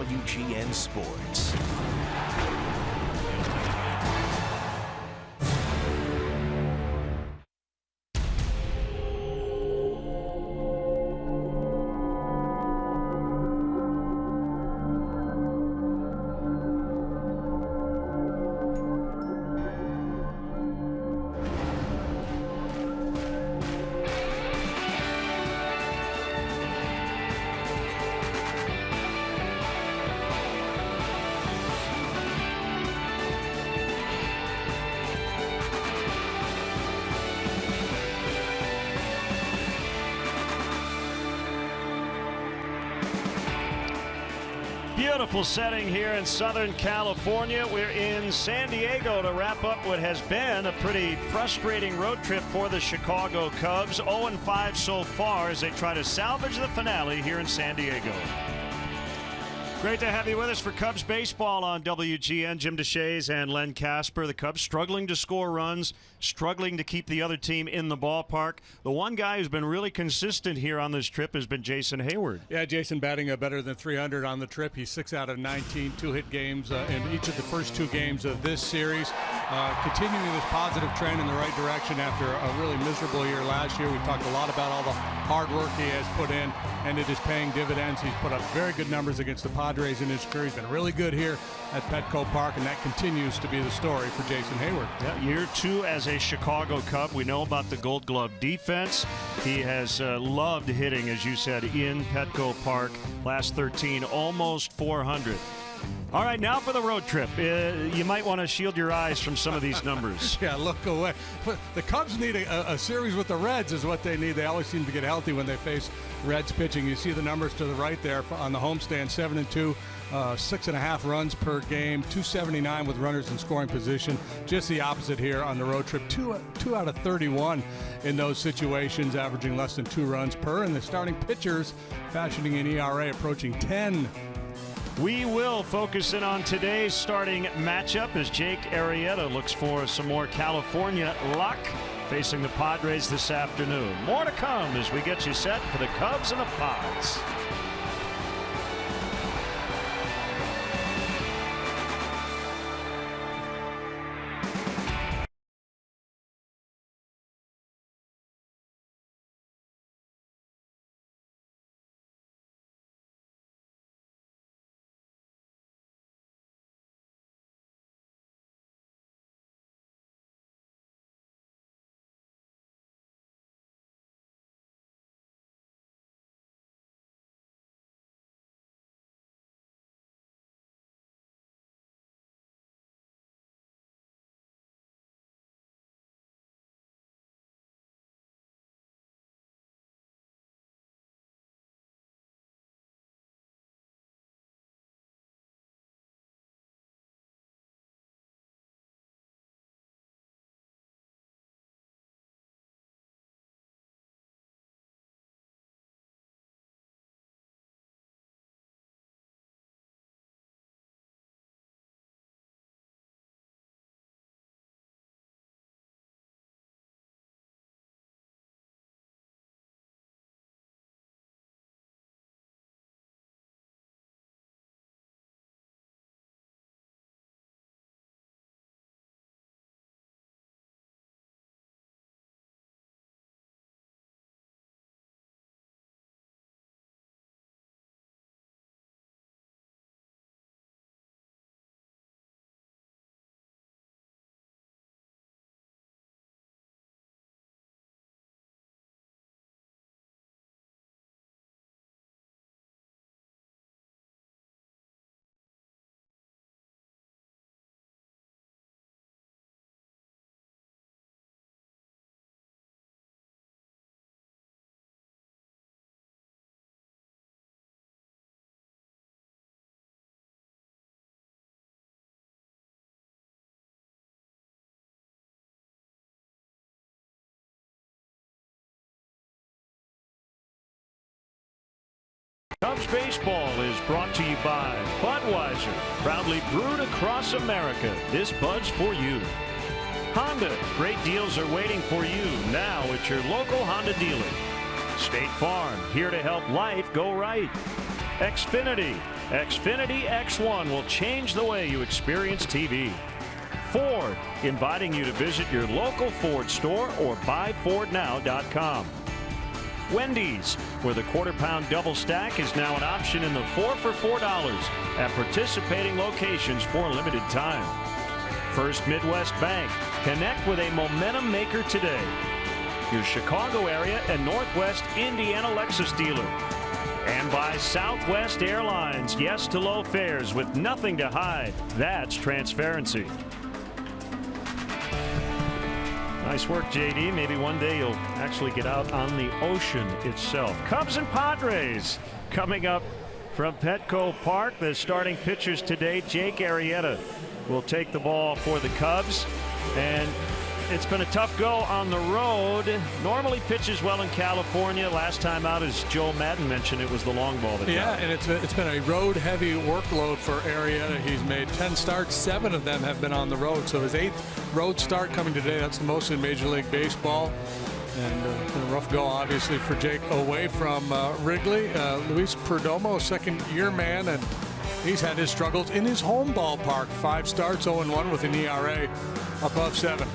WGN Sports. Beautiful setting here in Southern California. We're in San Diego to wrap up what has been a pretty frustrating road trip for the Chicago Cubs. 0-5 so far as they try to salvage the finale here in San Diego. Great to have you with us for Cubs baseball on WGN. Jim DeShays and Len Casper. The Cubs struggling to score runs, struggling to keep the other team in the ballpark. The one guy who's been really consistent here on this trip has been Jason Hayward. Yeah, Jason batting better than 300 on the trip. He's 6 out of 19, 2-hit games in each of the first 2 games of this series. Continuing this positive trend in the right direction after a really miserable year last year. We talked a lot about all the hard work he has put in, and it is paying dividends. He's put up very good numbers against the Padres in his career. He's been really good here at Petco Park, and that continues to be the story for Jason Hayward. Yeah, year 2 as a Chicago Cub. We know about the Gold Glove defense. He has loved hitting, as you said, in Petco Park. Last 13, almost 400. All right, now for the road trip. You might want to shield your eyes from some of these numbers. Yeah, look away. But the Cubs need a series with the Reds is what they need. They always seem to get healthy when they face Reds pitching. You see the numbers to the right there on the homestand, 7-2, 6.5 runs per game, 279 with runners in scoring position. Just the opposite here on the road trip. 2 out of 31 in those situations, averaging less than 2 runs per. And the starting pitchers fashioning an ERA approaching 10. We will focus in on today's starting matchup as Jake Arrieta looks for some more California luck facing the Padres this afternoon. More to come as we get you set for the Cubs and the Pods. Cubs baseball is brought to you by Budweiser, proudly brewed across America. This Bud's for you. Honda, great deals are waiting for you now at your local Honda dealer. State Farm, here to help life go right. Xfinity, Xfinity X1 will change the way you experience TV. Ford, inviting you to visit your local Ford store or buyfordnow.com. Wendy's, where the quarter-pound double stack is now an option in the 4 for $4 at participating locations for a limited time. First Midwest Bank, connect with a momentum maker today. Your Chicago area and Northwest Indiana Lexus dealer. And by Southwest Airlines, yes to low fares with nothing to hide. That's transparency. Nice work, JD. Maybe one day you'll actually get out on the ocean itself. Cubs and Padres coming up from Petco Park. The starting pitchers today, Jake Arrieta will take the ball for the Cubs. And it's been a tough go on the road. Normally pitches well in California. Last time out, as Joe Madden mentioned, it was the long ball that got and it's been a road-heavy workload for Arrieta. He's made 10 starts. 7 of them have been on the road. So his 8th road start coming today. That's the most in Major League Baseball. And it's been a rough go, obviously, for Jake away from Wrigley. Luis Perdomo, second-year man, and he's had his struggles in his home ballpark. 5 starts, 0-1 with an ERA above 7.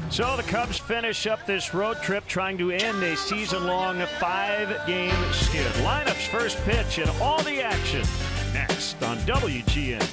So the Cubs finish up this road trip trying to end a season-long 5-game skid. Lineups, first pitch, and all the action next on WGN.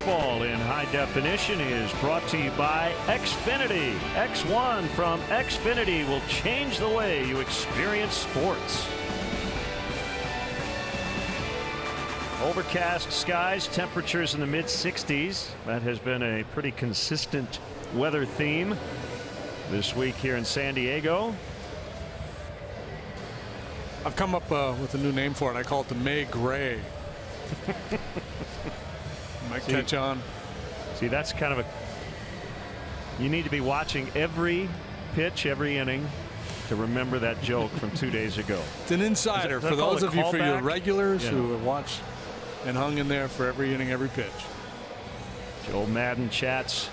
Ball in high definition is brought to you by Xfinity. X1 from Xfinity will change the way you experience sports. Overcast skies, temperatures in the mid-60s. That has been a pretty consistent weather theme this week here in San Diego. I've come up with a new name for it. I call it the May Gray. Might catch on. See, that's kind of a. You need to be watching every pitch, every inning, to remember that joke from 2 days ago. It's an insider for those of you, for your regulars who have watched and hung in there for every inning, every pitch. Joe Madden chats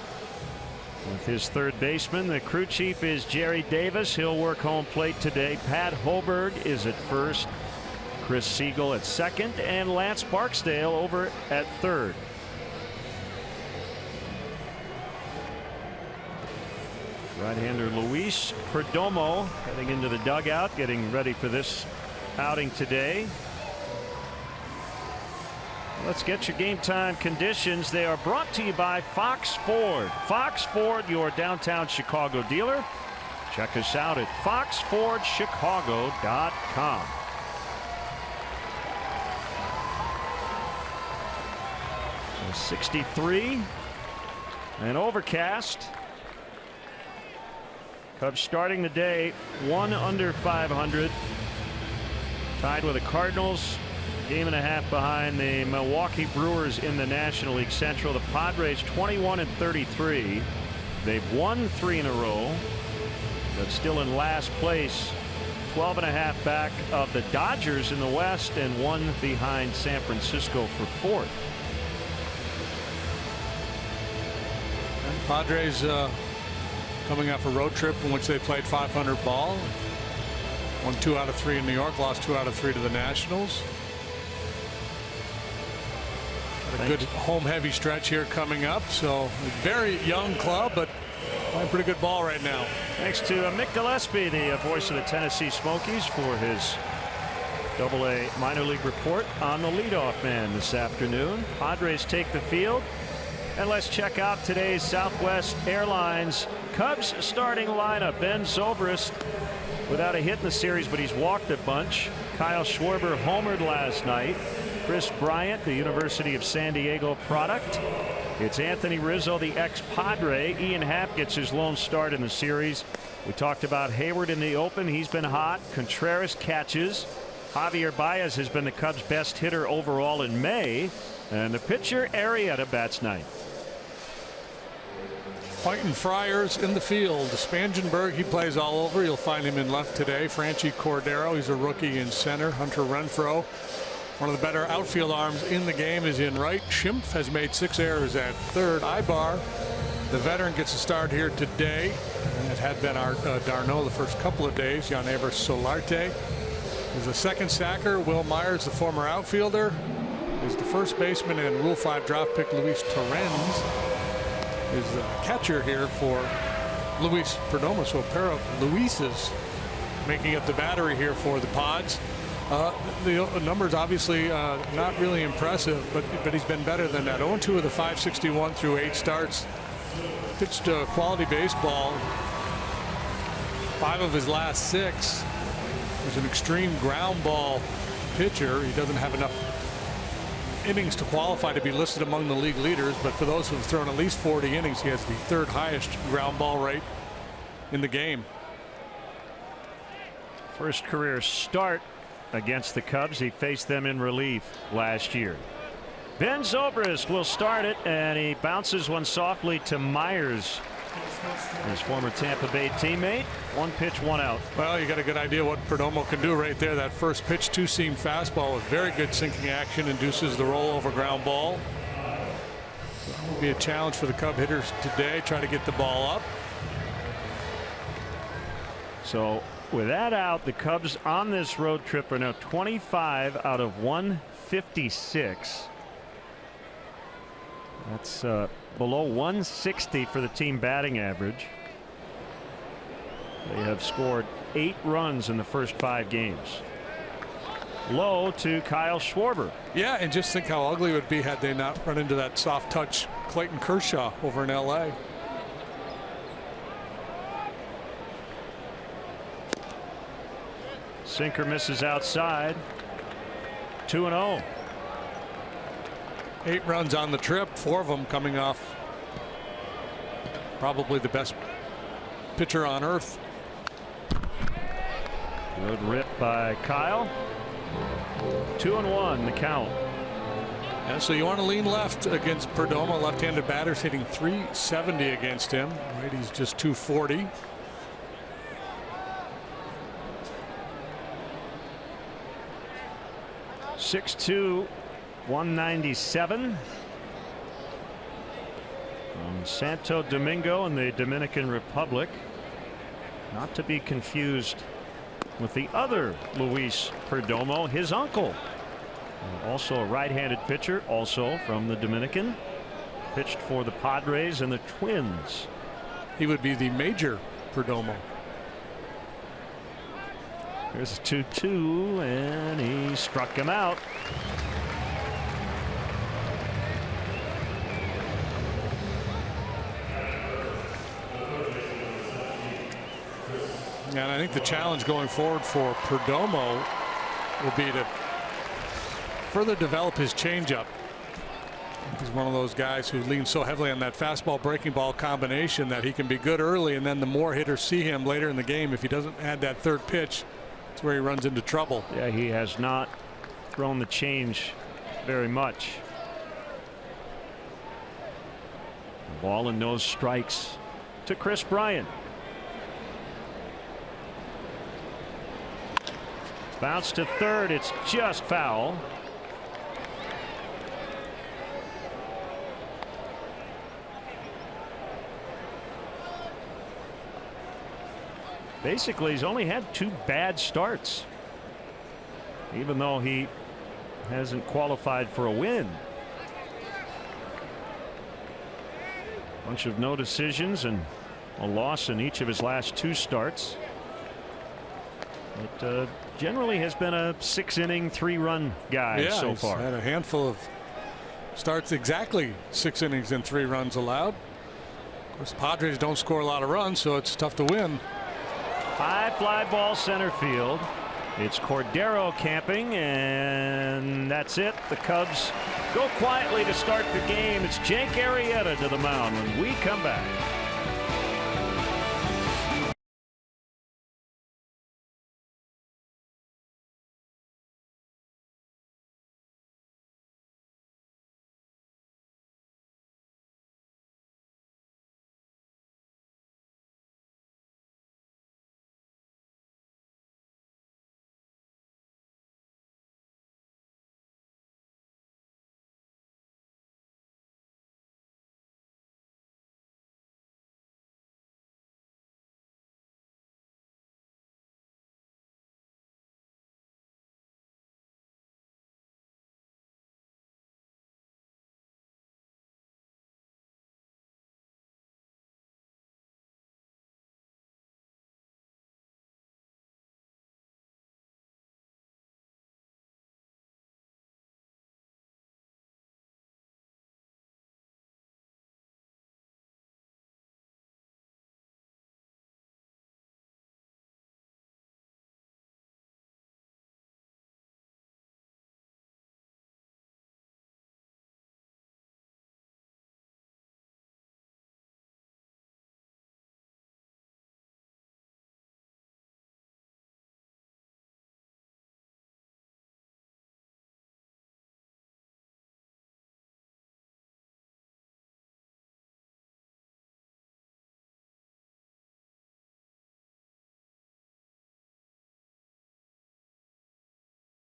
with his third baseman. The crew chief is Jerry Davis. He'll work home plate today. Pat Hoberg is at first. Chris Siegel at second, and Lance Barksdale over at third. Right-hander Luis Perdomo heading into the dugout, getting ready for this outing today. Let's get your game time conditions. They are brought to you by Fox Ford. Fox Ford, your downtown Chicago dealer. Check us out at foxfordchicago.com. So 63 and overcast. Cubs starting the day 1 under 500, tied with the Cardinals Game and a half behind the Milwaukee Brewers in the National League Central. The Padres 21-33. They've won 3 in a row, but still in last place, 12.5 back of the Dodgers in the West and 1 behind San Francisco for 4th. And Padres coming off a road trip in which they played .500 ball. Won 2 out of 3 in New York, lost 2 out of 3 to the Nationals. A good home heavy stretch here coming up, so a very young club, but playing pretty good ball right now. Thanks to Mick Gillespie, the voice of the Tennessee Smokies, for his AA minor league report on the leadoff man this afternoon. Padres take the field, and let's check out today's Southwest Airlines Cubs starting lineup. Ben Zobrist without a hit in the series, but he's walked a bunch. Kyle Schwarber homered last night. Chris Bryant, the University of San Diego product. It's Anthony Rizzo, the ex-Padre. Ian Happ gets his lone start in the series. We talked about Hayward in the open. He's been hot. Contreras catches. Javier Baez has been the Cubs' best hitter overall in May. And the pitcher, Arrieta, bats ninth. Fighting Friars in the field. Spangenberg, he plays all over. You'll find him in left today. Franchi Cordero, he's a rookie in center. Hunter Renfroe, one of the better outfield arms in the game, is in right. Schimpf has made 6 errors at third. Ibar, the veteran, gets a start here today. And it had been our d'Arnaud the first couple of days. Jan-Evers Solarte is the second stacker. Will Myers, the former outfielder, is the first baseman, and Rule 5 draft pick Luis Torrens is the catcher here for Luis Perdomo. So a pair of Luises making up the battery here for the Pods. The numbers obviously not really impressive, but he's been better than that. 0-2 of the 561 through 8 starts. Pitched quality baseball 5 of his last 6. He's an extreme ground ball pitcher. He doesn't have enough innings to qualify to be listed among the league leaders, but for those who have thrown at least 40 innings, he has the 3rd highest ground ball rate in the game. First career start against the Cubs. He faced them in relief last year. Ben Zobrist will start it, and he bounces one softly to Myers, his former Tampa Bay teammate. 1 pitch, 1 out. Well, you got a good idea what Perdomo can do right there. That first pitch, 2-seam fastball with very good sinking action, induces the rollover ground ball. That will be a challenge for the Cub hitters today. Try to get the ball up. So with that out, the Cubs on this road trip are now 25 out of 156. That's below 160 for the team batting average. They have scored 8 runs in the first 5 games. Low to Kyle Schwarber. Yeah, and just think how ugly it would be had they not run into that soft touch Clayton Kershaw over in LA. Sinker misses outside. 2-0. 8 runs on the trip, 4 of them coming off probably the best pitcher on earth. Good rip by Kyle. 2-1 the count. And so you want to lean left against Perdomo. Left-handed batters hitting .370 against him. Righty's just .240. .6'2", 197. From Santo Domingo in the Dominican Republic. Not to be confused with the other Luis Perdomo, his uncle. Also a right-handed pitcher, also from the Dominican. Pitched for the Padres and the Twins. He would be the major Perdomo. Here's a 2-2, and he struck him out. And I think the challenge going forward for Perdomo will be to further develop his changeup. He's one of those guys who leans so heavily on that fastball breaking ball combination that he can be good early, and then the more hitters see him later in the game, if he doesn't add that 3rd pitch, it's where he runs into trouble. Yeah, he has not thrown the change very much. Ball and no strikes to Chris Bryant. Bounce to third. It's just foul. Basically, he's only had 2 bad starts, even though he hasn't qualified for a win. Bunch of no decisions and a loss in each of his last 2 starts. But generally has been a 6-inning, 3-run guy so far. Had a handful of starts, exactly 6 innings and 3 runs allowed. Of course, the Padres don't score a lot of runs, so it's tough to win. High fly ball center field. It's Cordero camping, and that's it. The Cubs go quietly to start the game. It's Jake Arrieta to the mound when we come back.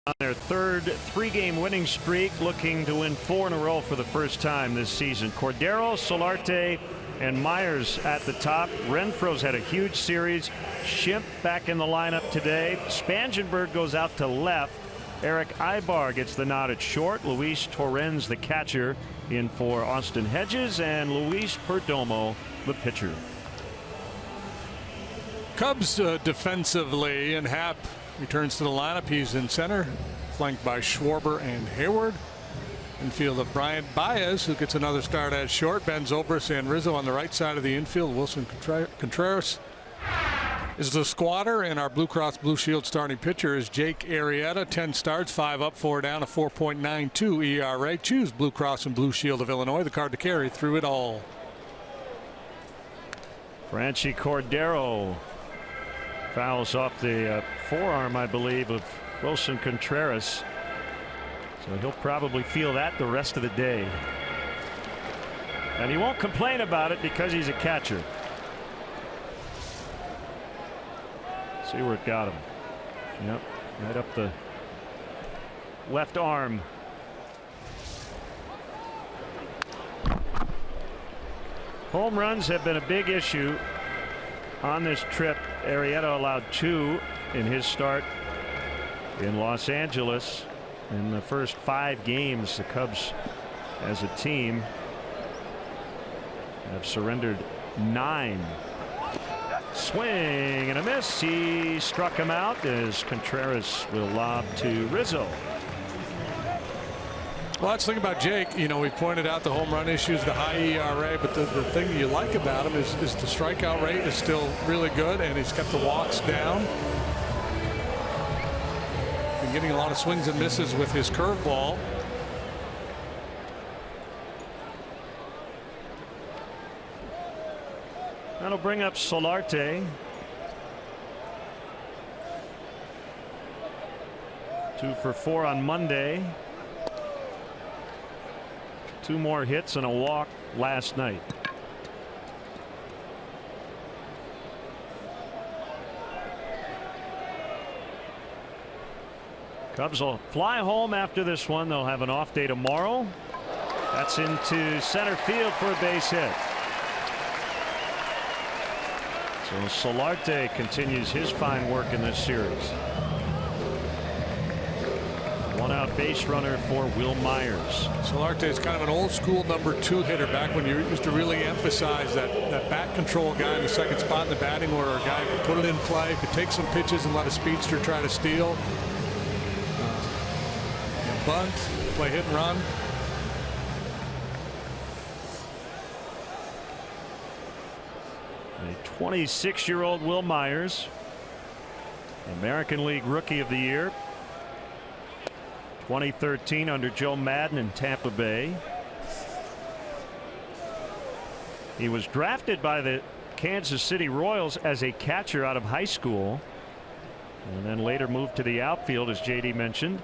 On their third 3-game winning streak, looking to win 4 in a row for the first time this season. Cordero, Solarte, and Myers at the top. Renfroe's had a huge series. Schimpf back in the lineup today. Spangenberg goes out to left. Eric Ibar gets the nod at short. Luis Torrens, the catcher, in for Austin Hedges, and Luis Perdomo, the pitcher. Cubs defensively, and Happ returns to the lineup. He's in center, flanked by Schwarber and Hayward. Infield of Bryant, Baez, who gets another start at short. Ben Zobrist and Rizzo on the right side of the infield. Wilson Contreras is the squatter, and our Blue Cross Blue Shield starting pitcher is Jake Arrieta. 10 starts, 5 up, 4 down, a 4.92 ERA. Choose Blue Cross and Blue Shield of Illinois, the card to carry through it all. Franchi Cordero fouls off the forearm, I believe, of Wilson Contreras. So he'll probably feel that the rest of the day. And he won't complain about it because he's a catcher. See where it got him. Yep, right up the left arm. Home runs have been a big issue on this trip. Arrieta allowed 2 in his start in Los Angeles. In the first 5 games, the Cubs as a team have surrendered 9. Swing and a miss. He struck him out as Contreras will lob to Rizzo. Well, that's the thing about Jake. You know, we pointed out the home run issues, the high ERA, but the thing you like about him is the strikeout rate is still really good, and he's kept the walks down. Been getting a lot of swings and misses with his curveball. That'll bring up Solarte. 2 for 4 on Monday. 2 more hits and a walk last night. Cubs will fly home after this one. They'll have an off day tomorrow. That's into center field for a base hit. So Solarte continues his fine work in this series. 1 out base runner for Will Myers. Solarte is kind of an old school number 2 hitter. Back when you used to really emphasize that bat control guy in the second spot in the batting order, a guy who could put it in play, could take some pitches and let a speedster try to steal. Bunt, play hit and run. A 26-year-old Will Myers, American League Rookie of the Year, 2013 under Joe Madden in Tampa Bay. He was drafted by the Kansas City Royals as a catcher out of high school, and then later moved to the outfield, as JD mentioned.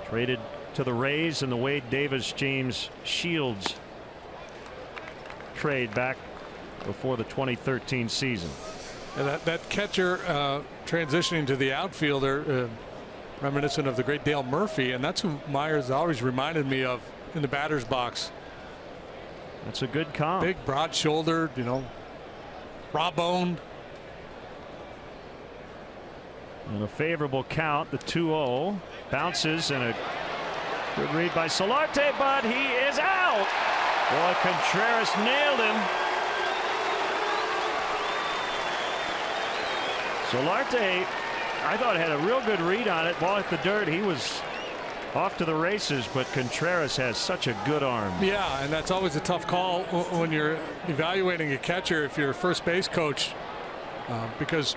Traded to the Rays in the Wade Davis-James Shields trade back before the 2013 season. And that catcher transitioning to the outfielder, reminiscent of the great Dale Murphy, and that's who Myers always reminded me of in the batter's box. That's a good comp. Big, broad-shouldered, raw-boned. And a favorable count, the 2-0. Bounces, and a good read by Solarte, but he is out. Boy, Contreras nailed him. Solarte, I thought, had a real good read on it. Ball hit the dirt. He was off to the races, but Contreras has such a good arm. Yeah, and that's always a tough call when you're evaluating a catcher if you're a first base coach, because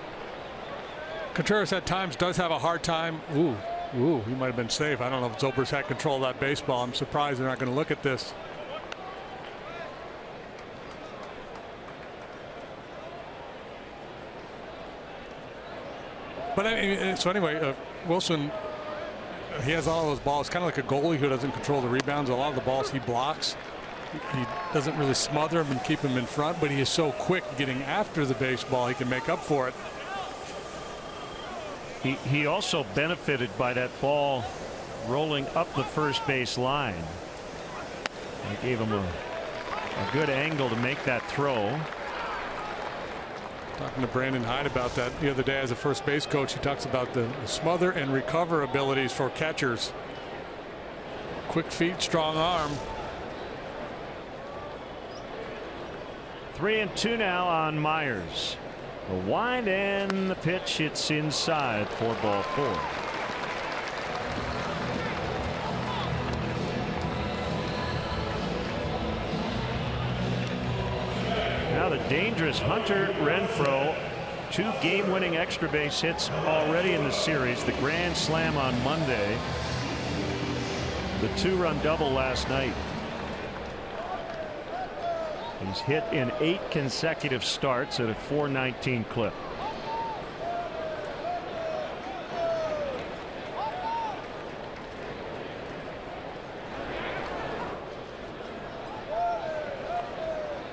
Contreras at times does have a hard time. Ooh, he might have been safe. I don't know if Zobrist had control of that baseball. I'm surprised they're not going to look at this. But anyway, Wilson, he has all those balls, kind of like a goalie who doesn't control the rebounds. A lot of the balls he blocks, he doesn't really smother them and keep them in front, but he is so quick getting after the baseball, he can make up for it. He also benefited by that ball rolling up the first base line. It gave him a good angle to make that throw. Talking to Brandon Hyde about that the other day as a first base coach, he talks about the smother and recover abilities for catchers. Quick feet, strong arm. 3-2 now on Myers. The wind and the pitch, it's inside for ball 4. Now the dangerous Hunter Renfroe, 2 game-winning extra base hits already in the series. The grand slam on Monday, the 2-run double last night. He's hit in 8 consecutive starts at a .419 clip.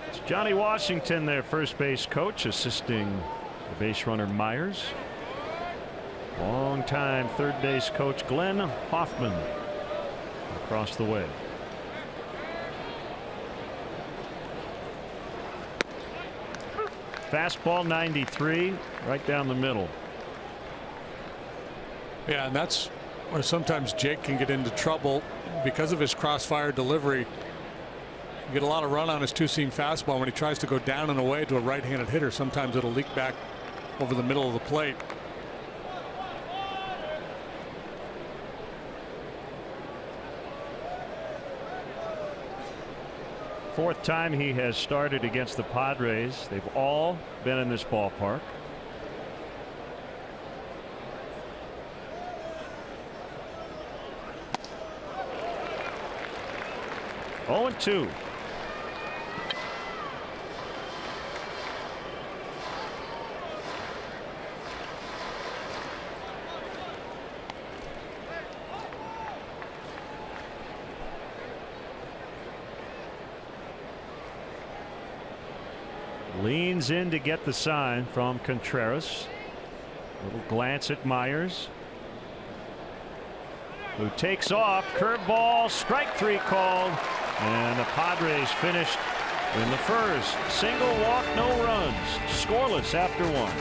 It's Johnny Washington, their first base coach, assisting the base runner Myers. Long-time third base coach Glenn Hoffman across the way. Fastball 93, right down the middle. Yeah, and that's where sometimes Jake can get into trouble because of his crossfire delivery. You get a lot of run on his 2-seam fastball. When he tries to go down and away to a right-handed hitter, sometimes it'll leak back over the middle of the plate. Fourth time he has started against the Padres. They've all been in this ballpark. Oh, and 2. Leans in to get the sign from Contreras. Little glance at Myers, who takes off. Curveball, strike 3 called, and the Padres finished in the first. Single walk, no runs, scoreless after 1.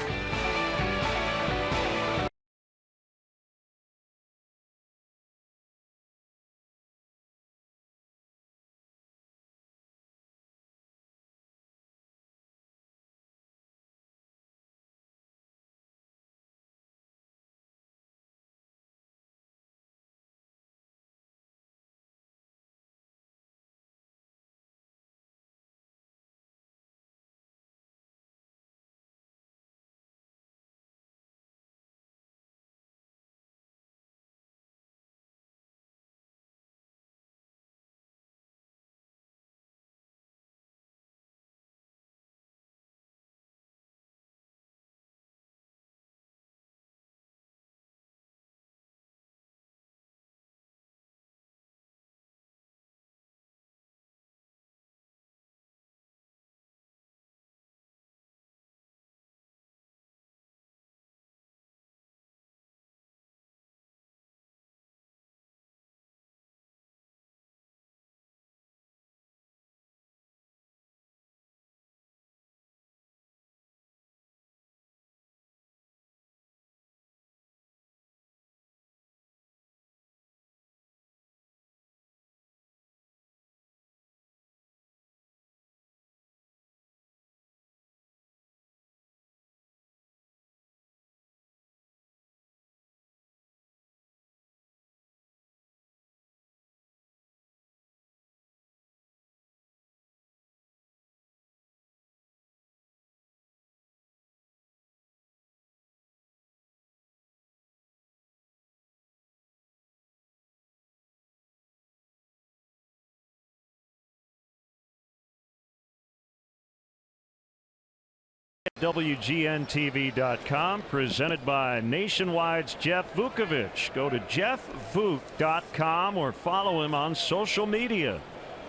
WGNTV.com, presented by Nationwide's Jeff Vukovich. Go to jeffvuk.com or follow him on social media.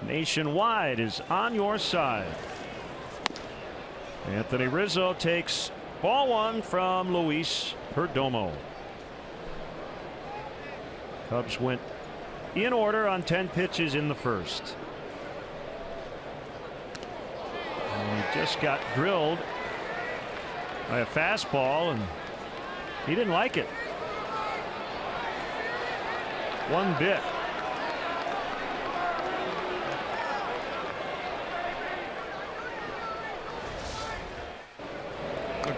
Nationwide is on your side. Anthony Rizzo takes ball 1 from Luis Perdomo. Cubs went in order on 10 pitches in the first. And he just got drilled by a fastball, and he didn't like it one bit.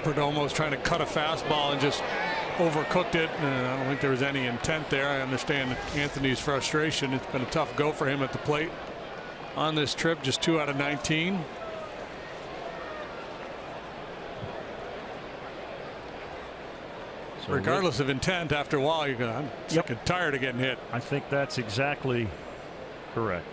Perdomo's trying to cut a fastball and just overcooked it, and I don't think there was any intent there. I understand Anthony's frustration. It's been a tough go for him at the plate on this trip, just 2 out of 19. So regardless of intent, after a while, you're going, I'm sick and tired of getting hit. I think that's exactly correct.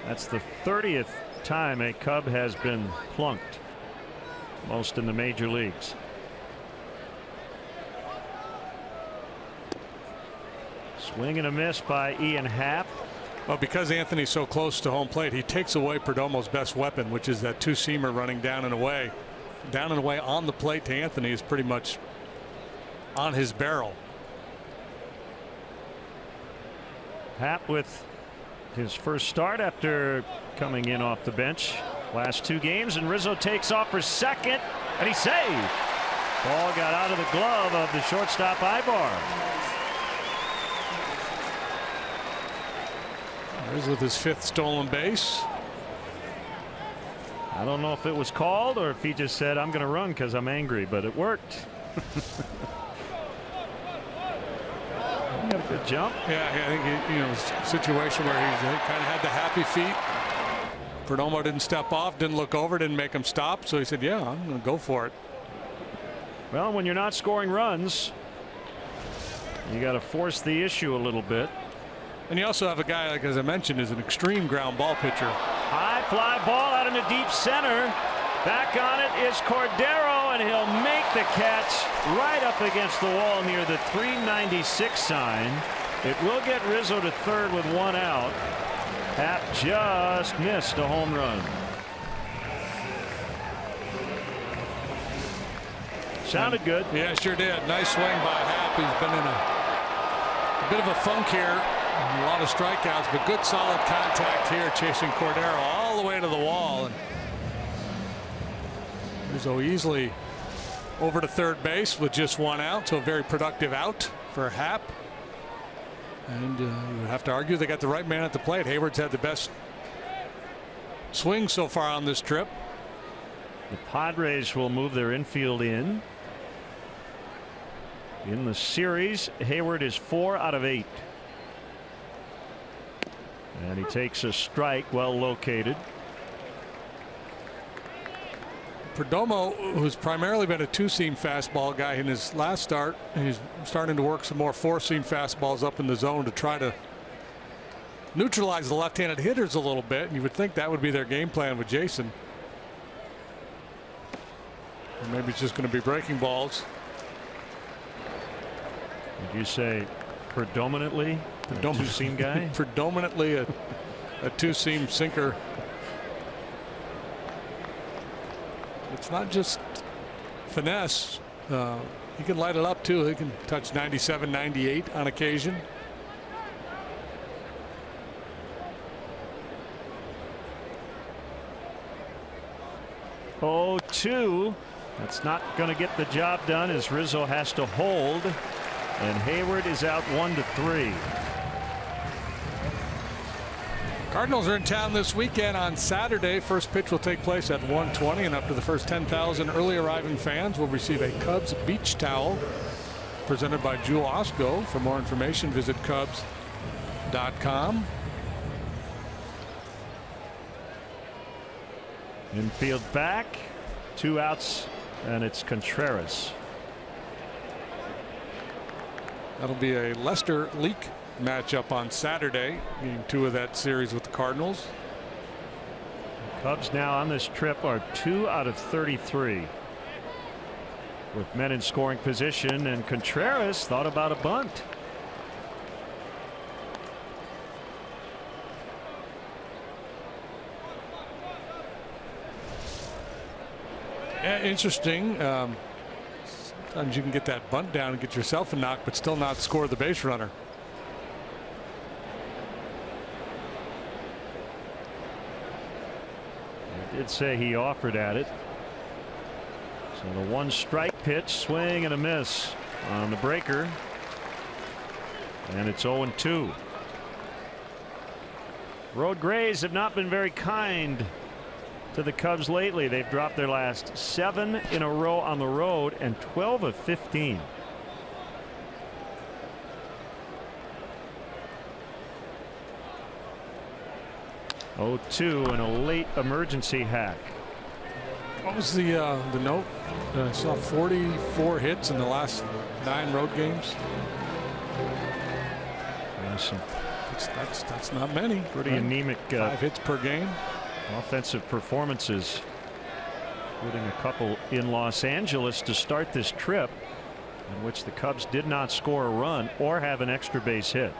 That's the 30th time a Cub has been plunked, most in the major leagues. Swing and a miss by Ian Happ. Well, because Anthony's so close to home plate, he takes away Perdomo's best weapon, which is that 2-seamer running down and away. Down and away on the plate to Anthony is pretty much on his barrel. Happ with his first start after coming in off the bench last 2 games, and Rizzo takes off for second, and he saved. Ball got out of the glove of the shortstop Ibar. There's with his 5th stolen base. I don't know if it was called or if he just said, I'm going to run because I'm angry, but it worked. He got a good jump. Yeah, I think it's a situation where he kind of had the happy feet. Perdomo didn't step off, didn't look over, didn't make him stop, so he said, yeah, I'm going to go for it. Well, when you're not scoring runs, you got to force the issue a little bit. And you also have a guy, like as I mentioned, is an extreme ground ball pitcher. High fly ball out into deep center. Back on it is Cordero, and he'll make the catch right up against the wall near the 396 sign. It will get Rizzo to third with one out. Happ just missed a home run. Sounded good. Yeah, sure did. Nice swing by Happ. He's been in a bit of a funk here. A lot of strikeouts, but good solid contact here, chasing Cordero all the way to the wall. And Rizzo easily over to third base with just one out, so a very productive out for Happ. And you would have to argue they got the right man at the plate. Hayward's had the best swing so far on this trip. The Padres will move their infield in. In the series, Hayward is 4 out of 8. And he takes a strike, well located. Perdomo, who's primarily been a two-seam fastball guy in his last start, and he's starting to work some more four-seam fastballs up in the zone to try to neutralize the left-handed hitters a little bit. And you would think that would be their game plan with Jason. Or maybe it's just going to be breaking balls. Would you say predominantly a two-seam guy? Predominantly a two-seam sinker. It's not just finesse. He can light it up too. He can touch 97, 98 on occasion. Oh, 2. That's not going to get the job done as Rizzo has to hold. And Hayward is out 1-3. Cardinals are in town this weekend on Saturday. First pitch will take place at 1:20, and up to the first 10,000 early arriving fans will receive a Cubs beach towel presented by Jewel Osco. For more information, visit Cubs.com. Infield back, 2 outs, and it's Contreras. That'll be a Lester Leak matchup on Saturday, game 2 of that series with the Cardinals. Cubs now on this trip are 2 out of 33 with men in scoring position, and Contreras thought about a bunt. Yeah, interesting. Sometimes you can get that bunt down and get yourself a knock, but still not score the base runner. I did say he offered at it. So the 1 strike pitch, swing and a miss on the breaker. And it's 0-2. Road Grays have not been very kind to the Cubs lately. They've dropped their last 7 in a row on the road and 12 of 15. Oh, 2 and a late emergency hack. What was the note? I saw 44 hits in the last 9 road games. That's not many. Pretty anemic. 5 hits per game. Offensive performances, including a couple in Los Angeles to start this trip, in which the Cubs did not score a run or have an extra base hit.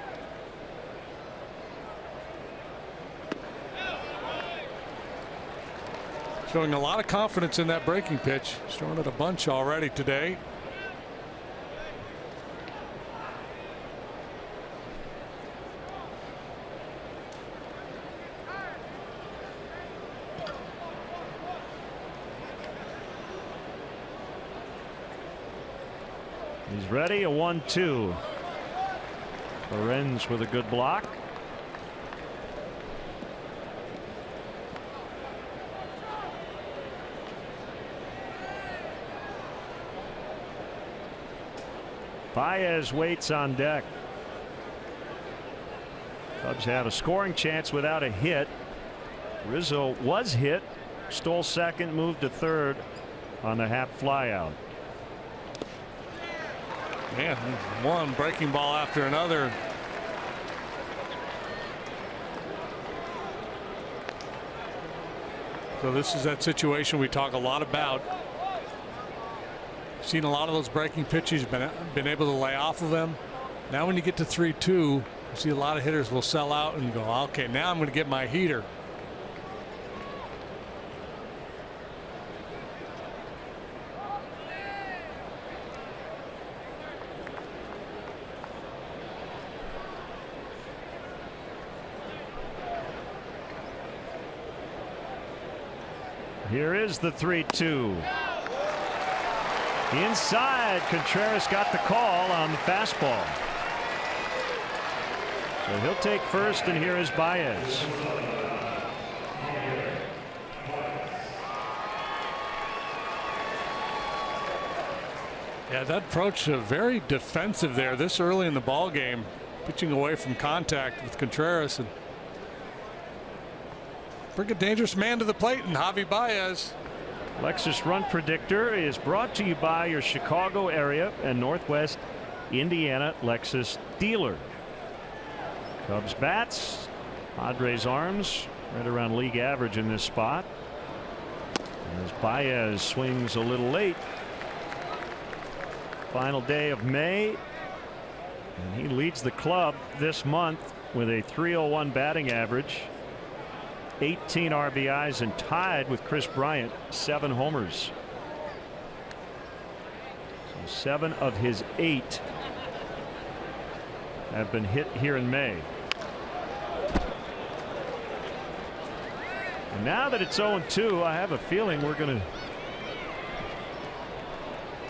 Showing a lot of confidence in that breaking pitch. Showing it a bunch already today. He's ready. A 1-2. Lorenz with a good block. Baez waits on deck. Cubs have a scoring chance without a hit. Rizzo was hit, stole second, moved to third on the Happ flyout. Man, one breaking ball after another. So this is that situation we talk a lot about. Seen a lot of those breaking pitches, been able to lay off of them. Now when you get to 3-2, you see a lot of hitters will sell out and go, okay, now I'm going to get my heater. Here is the 3-2. Inside, Contreras got the call on the fastball. So he'll take first, and here is Baez. Yeah, that approach very defensive there this early in the ball game, pitching away from contact with Contreras, and bring a dangerous man to the plate in Javi Baez. Lexus Run Predictor is brought to you by your Chicago area and Northwest Indiana Lexus dealer. Cubs bats, Padres arms, right around league average in this spot. As Baez swings a little late. Final day of May, and he leads the club this month with a .301 batting average. 18 RBIs and tied with Chris Bryant, 7 homers. So 7 of his 8 have been hit here in May. And now that it's 0-2, I have a feeling we're going to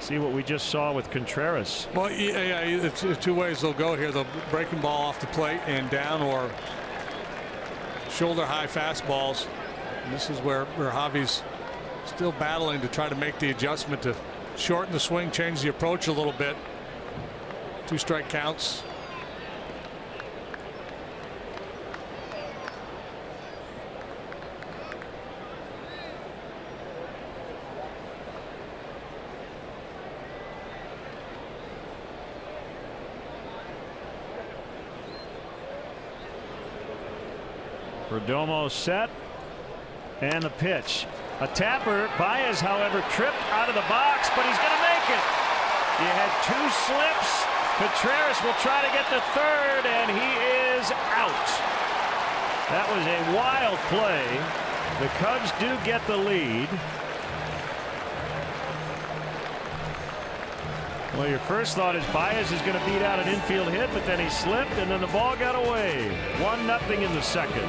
see what we just saw with Contreras. Well, yeah, it's two ways they'll go here. They'll breaking ball off the plate and down, or shoulder high fastballs. And this is where Javi's still battling to try to make the adjustment to shorten the swing, change the approach a little bit. 2 strike counts. Perdomo set, and the pitch. A tapper. Baez, however, tripped out of the box, but he's going to make it. He had 2 slips. Contreras will try to get to third, and he is out. That was a wild play. The Cubs do get the lead. Well, your first thought is Baez is going to beat out an infield hit, but then he slipped, and then the ball got away. 1-0 in the second.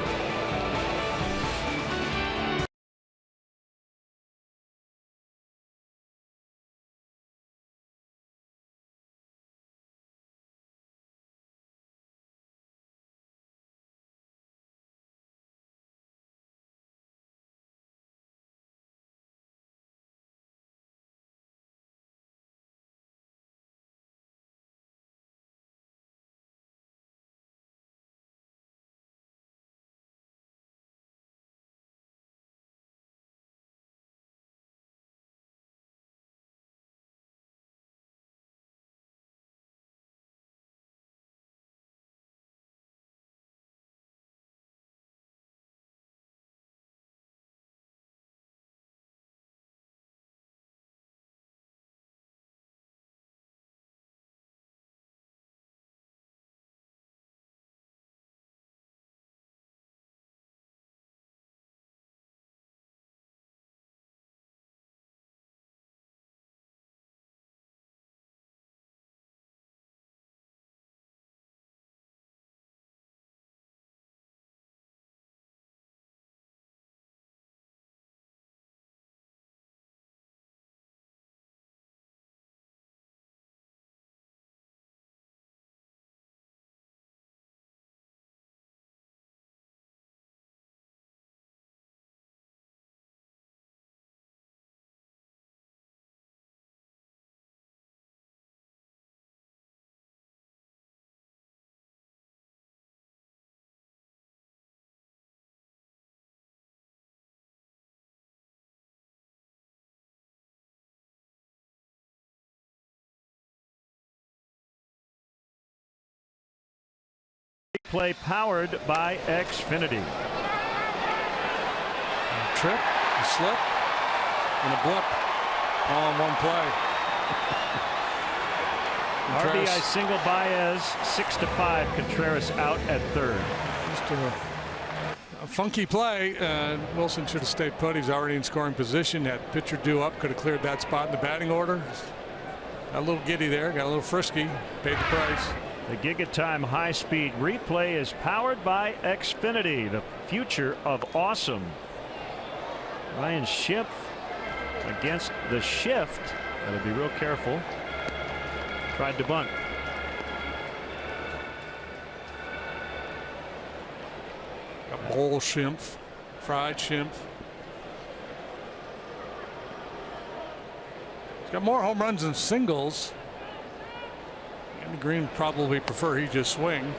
Play powered by Xfinity. A trip, a slip, and a blip all in one play. RBI single Baez, 6-5. Contreras out at third. Just a funky play. Wilson should have stayed put. He's already in scoring position. Had pitcher due up, could have cleared that spot in the batting order. Got a little giddy there, got a little frisky, paid the price. The Giga Time high-speed replay is powered by Xfinity, the future of awesome. Ryan Schiff against the shift. Gotta be real careful. Tried to bunt. Got bowl Schimpf, fried Schimpf. He's got more home runs than singles. Andy Green probably prefer he just swing.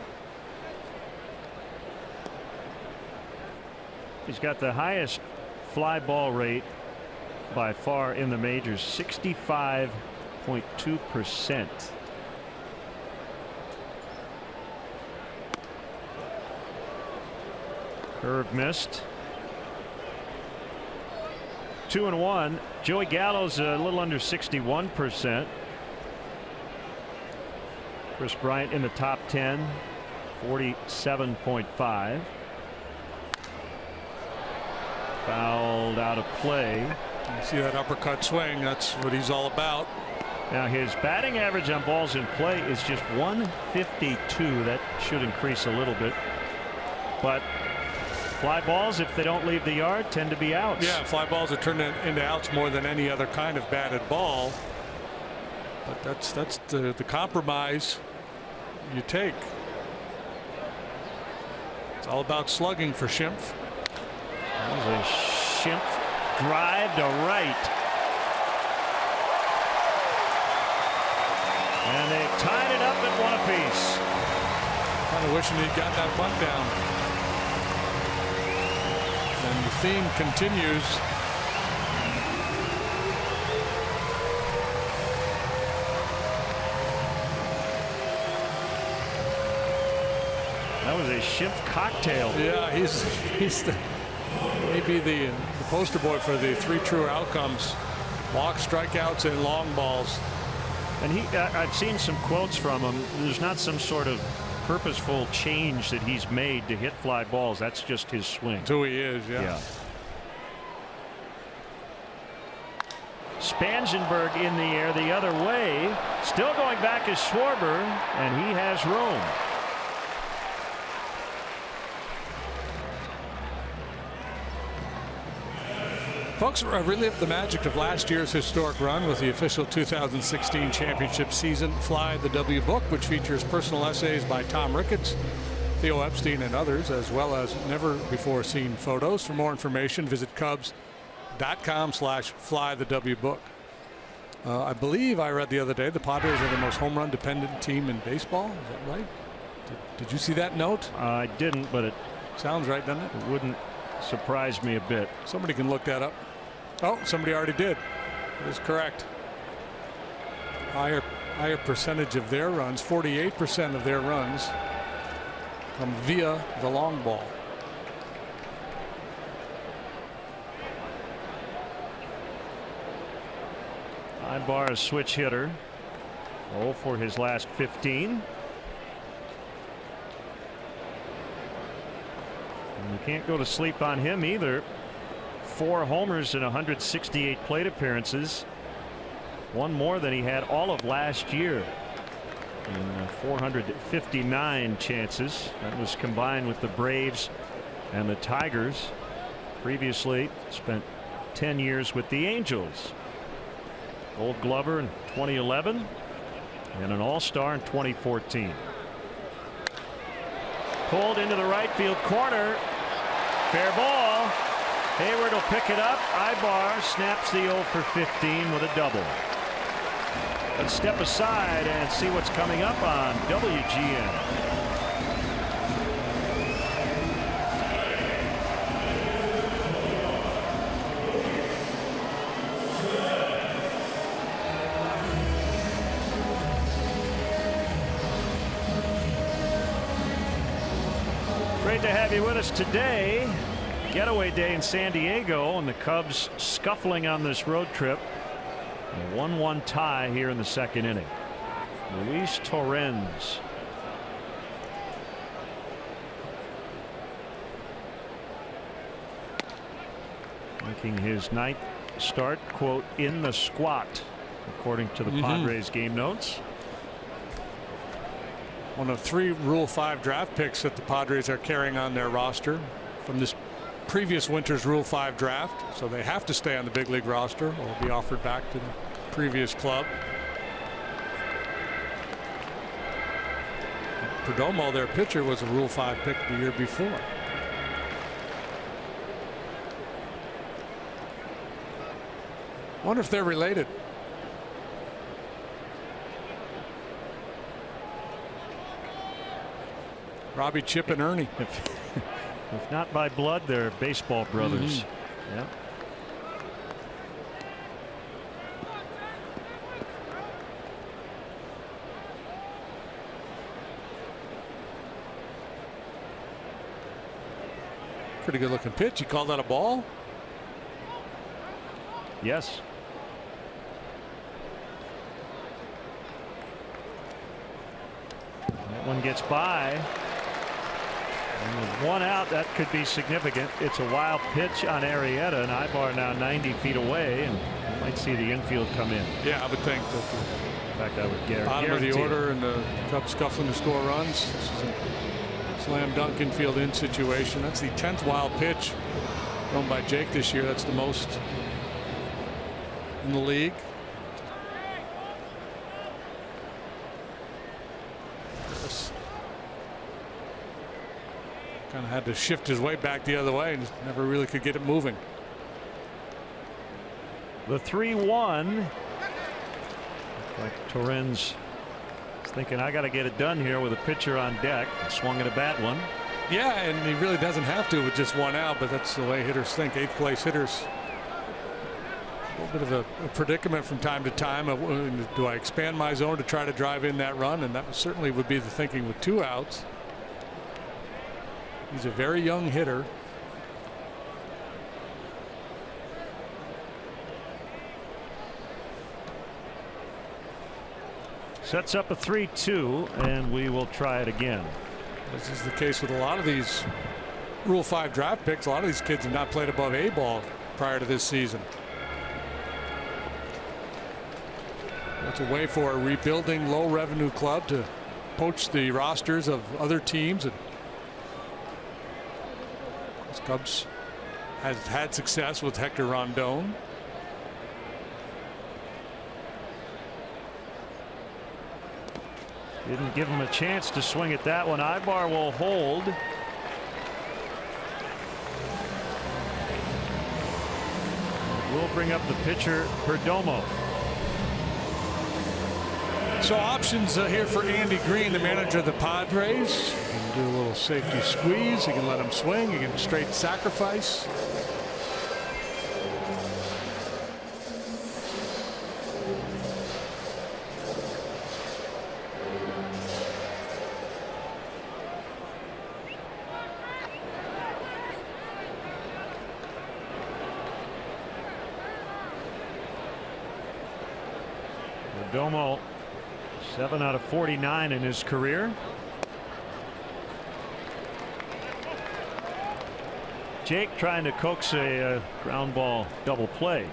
He's got the highest fly ball rate by far in the majors, 65.2%. Curve missed. 2-1. Joey Gallo's a little under 61%. Chris Bryant in the top 10, 47.5. Fouled out of play. You see that uppercut swing? That's what he's all about. Now his batting average on balls in play is just 152. That should increase a little bit, but fly balls, if they don't leave the yard, tend to be outs. Yeah, fly balls are turned into outs more than any other kind of batted ball. But that's the compromise you take. It's all about slugging for Schimpf. That was a Schimpf drive to right. And they tied it up at one apiece. Kind of wishing he'd got that bunt down. And the theme continues. That was a Schimpf cocktail. Yeah, he's maybe the poster boy for the three true outcomes: walks, strikeouts, and long balls. And I've seen some quotes from him. There's not some sort of purposeful change that he's made to hit fly balls. That's just his swing. That's who he is. Yeah. Spangenberg in the air the other way. Still going back is Schwarber, and he has room. Folks, relive the magic of last year's historic run with the official 2016 championship season Fly the W book, which features personal essays by Tom Ricketts, Theo Epstein, and others, as well as never before seen photos. For more information, visit Cubs.com/flythewbook. I believe I read the other day the Padres are the most home run dependent team in baseball. Is that right? Did you see that note? I didn't, but it sounds right, doesn't it? It wouldn't surprise me a bit. Somebody can look that up. Oh, somebody already did. That is correct. Higher percentage of their runs, 48% of their runs come via the long ball. Ibar, a switch hitter. 0 for his last 15. And you can't go to sleep on him either. 4 homers in 168 plate appearances. One more than he had all of last year in 459 chances. That was combined with the Braves and the Tigers. Previously spent 10 years with the Angels. Gold Glover in 2011 and an All-Star in 2014. Pulled into the right field corner. Fair ball. Hayward will pick it up. Ibar snaps the 0 for 15 with a double. Let's step aside and see what's coming up on WGN. Great to have you with us today. Getaway day in San Diego, and the Cubs scuffling on this road trip A 1-1 tie here in the second inning. Luis Torrens. Making his ninth start, quote, in the squat, according to the Padres game notes. One of 3 Rule 5 draft picks that the Padres are carrying on their roster from this previous winter's Rule 5 draft, so they have to stay on the big league roster or be offered back to the previous club. Perdomo, their pitcher, was a Rule 5 pick the year before. Wonder if they're related. Robbie, Chip, and Ernie. If not by blood, they're baseball brothers. Yeah. Pretty good looking pitch. You called that a ball? Yes. That one gets by. And with 1 out, that could be significant. It's a wild pitch on Arrieta, and Ibar now 90 feet away, and you might see the infield come in. Yeah, I would think that. In fact, I would guarantee. Bottom of the order, and the Cubs scuffling to score runs. This is a slam dunk infield in situation. That's the 10th wild pitch thrown by Jake this year. That's the most in the league. Kind of had to shift his weight back the other way and never really could get it moving. The 3-1. Like Torrens is thinking, I got to get it done here with a pitcher on deck. Swung at a bad one. Yeah, and he really doesn't have to with just 1 out, but that's the way hitters think. 8th place hitters. A little bit of a predicament from time to time. Do I expand my zone to try to drive in that run? And that certainly would be the thinking with 2 outs. He's a very young hitter. Sets up a 3-2, and we will try it again. This is the case with a lot of these Rule 5 draft picks. A lot of these kids have not played above A ball prior to this season. It's a way for a rebuilding low revenue club to poach the rosters of other teams. And Cubs has had success with Hector Rondon. Didn't give him a chance to swing at that one. Ibar will hold. We'll bring up the pitcher Perdomo. So options here for Andy Green, the manager of the Padres. He can do a little safety squeeze. He can let him swing. He can straight sacrifice. Perdomo, 7 out of 49 in his career. Jake trying to coax a ground ball double play.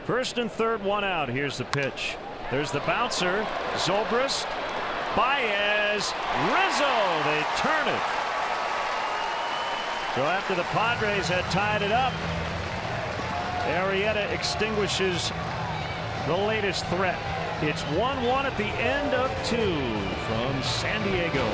First and third, 1 out. Here's the pitch. There's the bouncer. Zobrist. Baez. Rizzo. They turn it. So after the Padres had tied it up, Arrieta extinguishes the latest threat. It's 1-1 at the end of 2 from San Diego.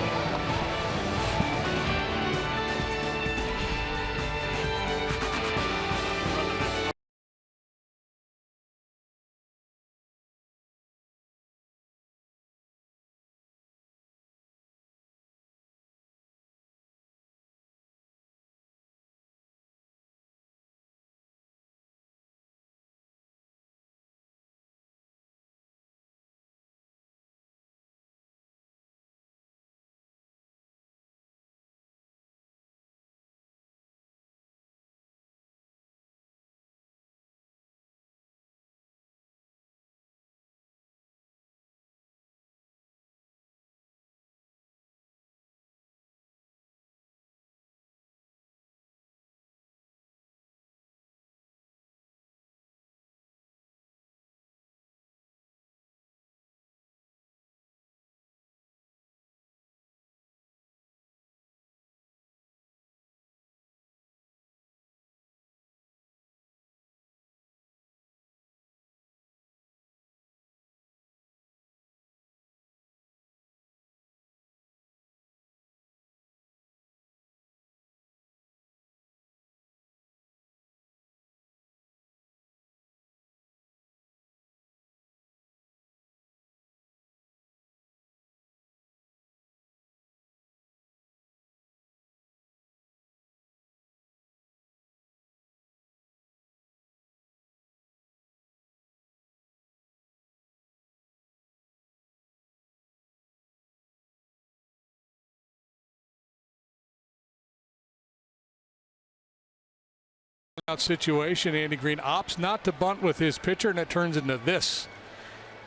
Out situation. Andy Green opts not to bunt with his pitcher, and it turns into this.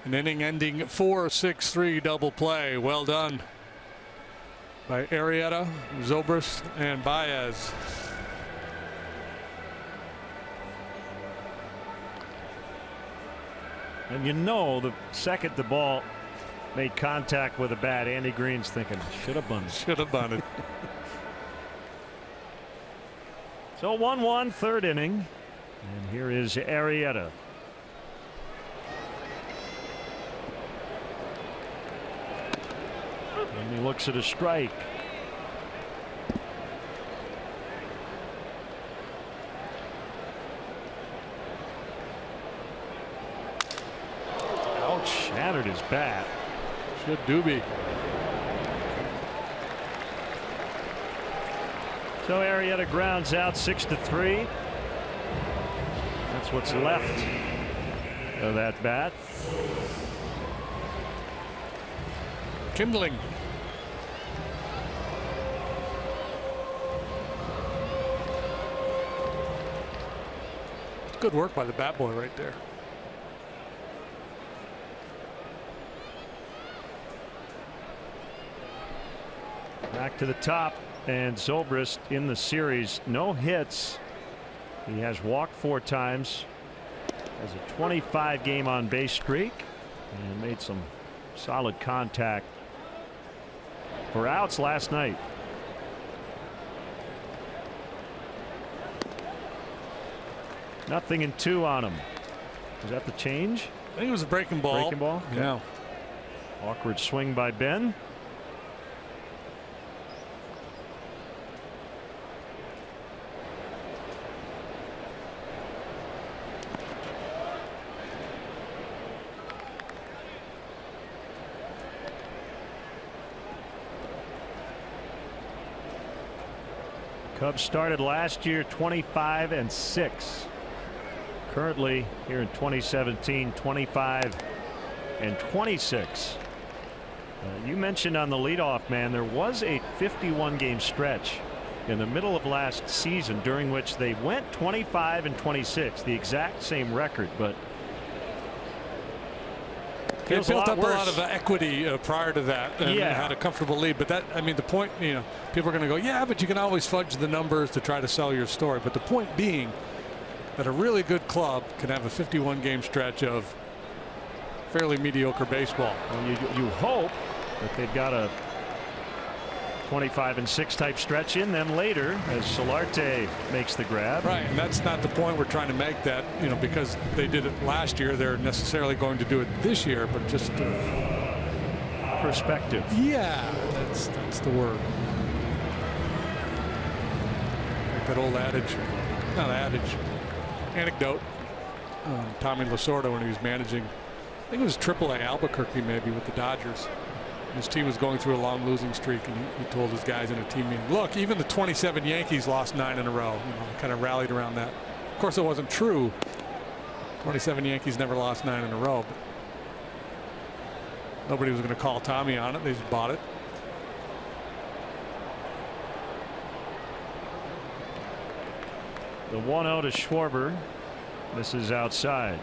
An inning-ending 4-6-3 double play. Well done by Arrieta, Zobrist, and Baez. And you know, the second the ball made contact with a bat, Andy Green's thinking, should have bunted. Should have bunted. So 1-1, third inning. And here is Arrieta. And he looks at a strike. Ouch, shattered his bat. Should do be. So Arrieta grounds out 6-3. That's what's left of that bat. Kindling. Good work by the bat boy right there. Back to the top, and Zobrist in the series, no hits. He has walked 4 times, has a 25 game on base streak, and made some solid contact for outs last night. Nothing in 2 on him. Was that the change? I think it was a breaking ball. Breaking ball? Okay. Yeah. Awkward swing by Ben. Cubs started last year 25-6. Currently here in 2017, 25-26. You mentioned on the leadoff man, there was a 51 game stretch in the middle of last season during which they went 25-26, the exact same record, but they built up a lot of equity prior to that and had a comfortable lead. But that, I mean, the point, you know, people are going to go, yeah, but you can always fudge the numbers to try to sell your story. But the point being that a really good club can have a 51 game stretch of fairly mediocre baseball. Well, you hope that they've got a 25-6 type stretch in them later as Solarte makes the grab. Right, and that's not the point we're trying to make, that, you know, because they did it last year, they're necessarily going to do it this year, but just perspective. Yeah, that's the word. Like that old adage, not adage, anecdote. Tommy Lasorda, when he was managing, I think it was AAA Albuquerque maybe with the Dodgers. His team was going through a long losing streak, and he told his guys in a team meeting, look, even the 27 Yankees lost 9 in a row. You know, kind of rallied around that. Of course, it wasn't true. 27 Yankees never lost 9 in a row. But nobody was going to call Tommy on it. They just bought it. The 1-0 to Schwarber. This is outside.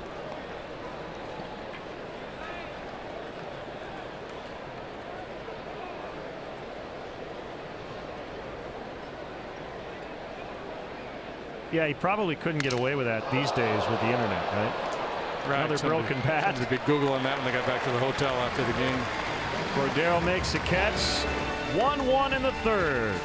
Yeah, he probably couldn't get away with that these days with the internet, right? Right. Another broken bat. Somebody be Googling that when they got back to the hotel after the game. Cordero makes a catch. 1-1 in the third.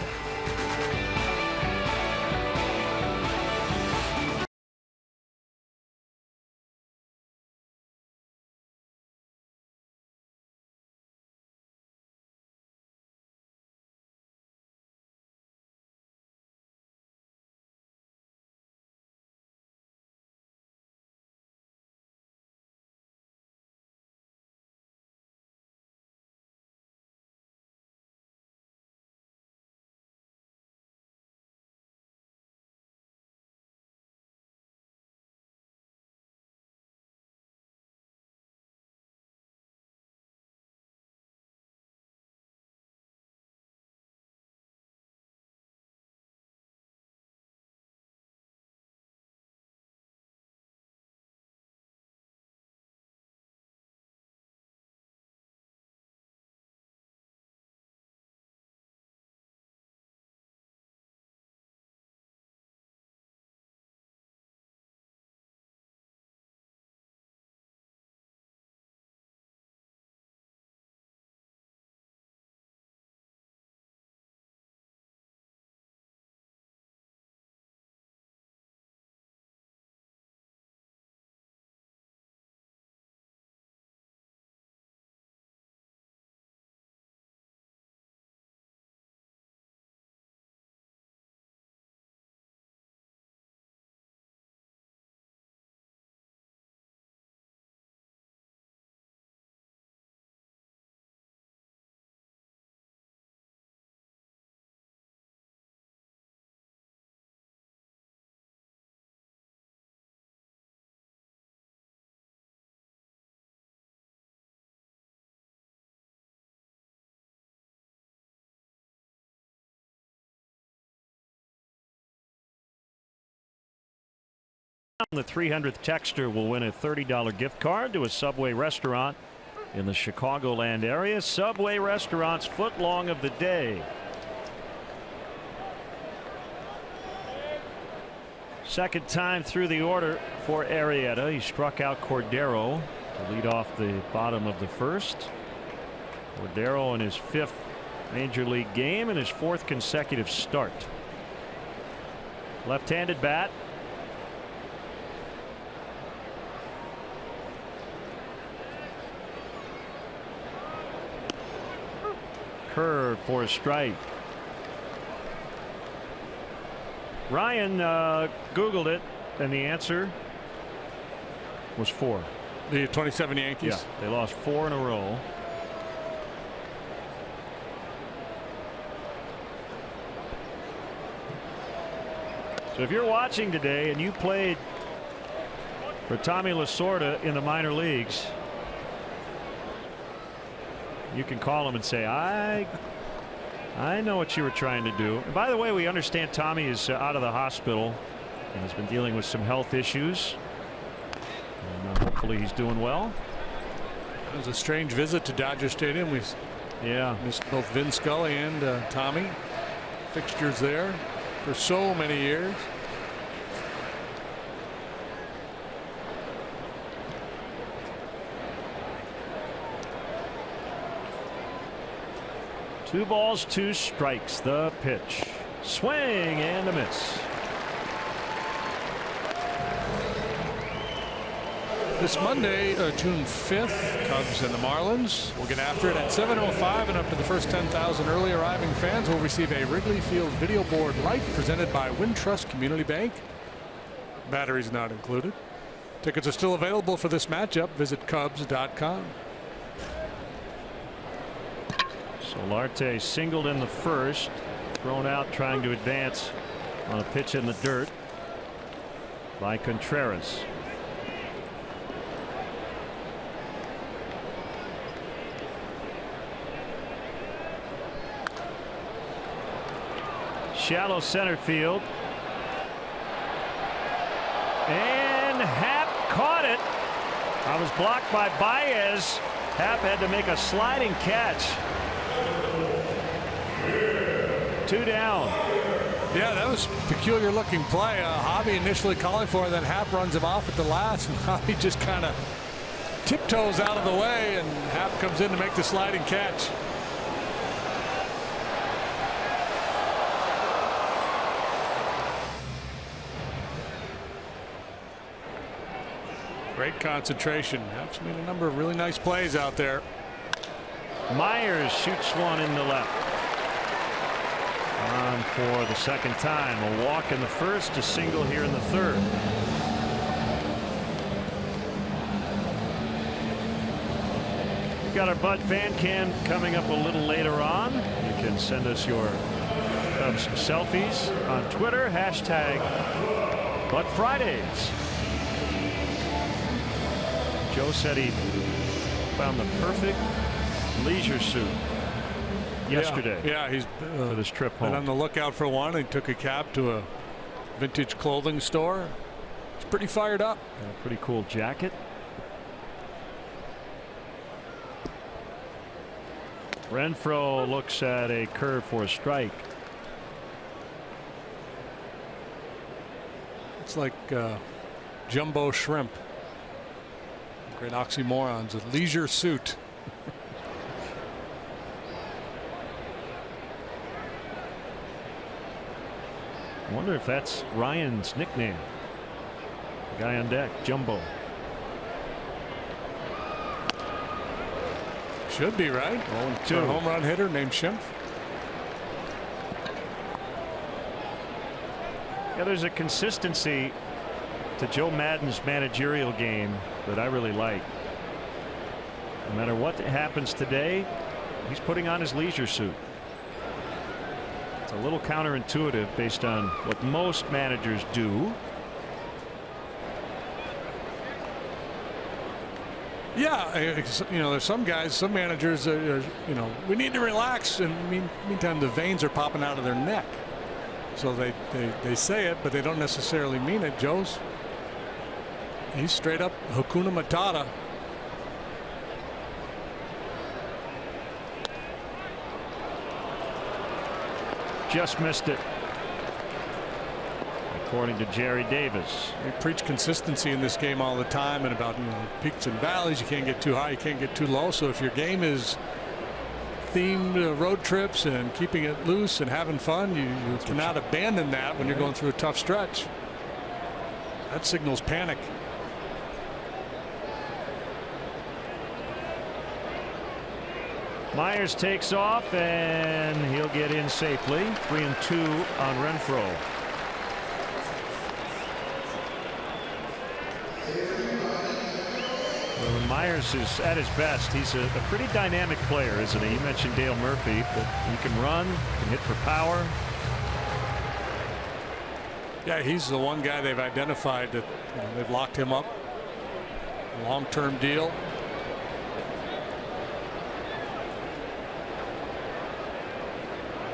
The 300th texter will win a $30 gift card to a Subway restaurant in the Chicagoland area. Subway restaurant's footlong of the day. Second time through the order for Arrieta. He struck out Cordero to lead off the bottom of the first. Cordero in his 5th major league game and his 4th consecutive start. Left-handed bat. Curve for a strike. Ryan Googled it, and the answer was 4. The 27 Yankees? Yeah, they lost 4 in a row. So if you're watching today and you played for Tommy Lasorda in the minor leagues, you can call him and say, I know what you were trying to do. And by the way, we understand Tommy is out of the hospital and has been dealing with some health issues. And hopefully he's doing well. It was a strange visit to Dodger Stadium. We missed both Vin Scully and Tommy. Fixtures there for so many years. Two balls, 2 strikes. The pitch. Swing and a miss. This Monday, June 5th, Cubs and the Marlins will get after it at 7:05, and up to the first 10,000 early arriving fans will receive a Wrigley Field video board light presented by Wintrust Community Bank. Batteries not included. Tickets are still available for this matchup. Visit Cubs.com. Solarte singled in the first, thrown out trying to advance on a pitch in the dirt by Contreras. Shallow center field, and Happ caught it. I was blocked by Baez. Happ had to make a sliding catch. 2 down. Yeah, that was a peculiar looking play. Hobby initially calling for it, then Happ runs him off at the last, and Hobby just kind of tiptoes out of the way, and Happ comes in to make the sliding catch. Great concentration. Happ's made a number of really nice plays out there. Myers shoots one in the left. On for the second time. A walk in the first, a single here in the third. We've got our Bud Fan Cam coming up a little later on. You can send us your Cubs selfies on Twitter. Hashtag Bud Fridays. Joe said he found the perfect leisure suit yesterday. Yeah, he's for this trip home. Been on the lookout for one. He took a cab to a vintage clothing store. He's pretty fired up. And a pretty cool jacket. Renfroe looks at a curve for a strike. It's like jumbo shrimp. Great oxymorons. A leisure suit. I wonder if that's Ryan's nickname. The guy on deck, Jumbo. Should be, right? 0-2. A home run hitter named Schimpf. Yeah, there's a consistency to Joe Madden's managerial game that I really like. No matter what happens today, he's putting on his leisure suit. It's a little counterintuitive based on what most managers do. Yeah, you know, there's some guys, some managers, you know, we need to relax, and meantime the veins are popping out of their neck. So they say it, but they don't necessarily mean it. Joe's He's straight up Hakuna Matata. Just missed it, according to Jerry Davis. We preach consistency in this game all the time, and about peaks and valleys. You can't get too high, you can't get too low. So if your game is themed road trips and keeping it loose and having fun, you cannot abandon that when you're going through a tough stretch. That signals panic. Myers takes off, and he'll get in safely. 3-2 on Renfroe. Well, when Myers is at his best, he's a pretty dynamic player, isn't he? You mentioned Dale Murphy, but he can run, can hit for power. Yeah, he's the one guy they've identified that they've locked him up. Long-term deal.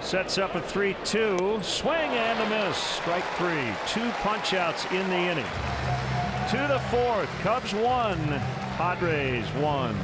Sets up a 3-2. Swing and a miss. Strike 3. 2 punch outs in the inning. To the 4th. Cubs 1. Padres 1.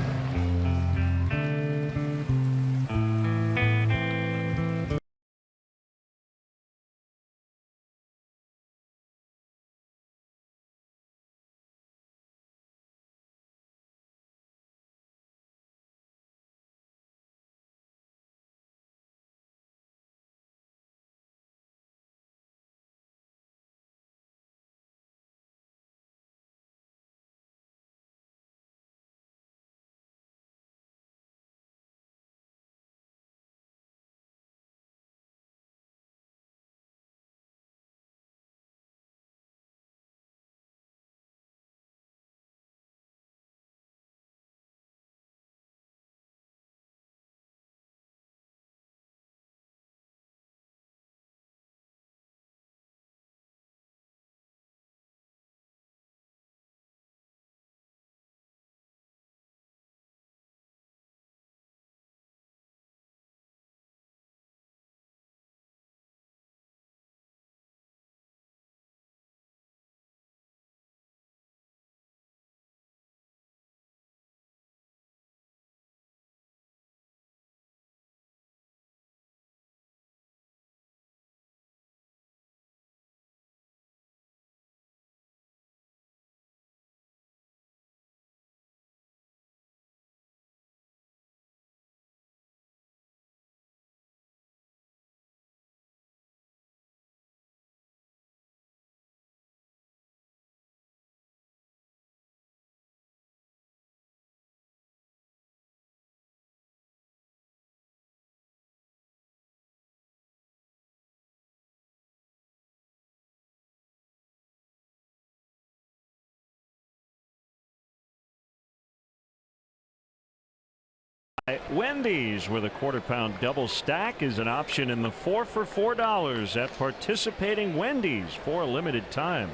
Wendy's, where the quarter-pound double stack is an option in the 4 for $4 at participating Wendy's for a limited time.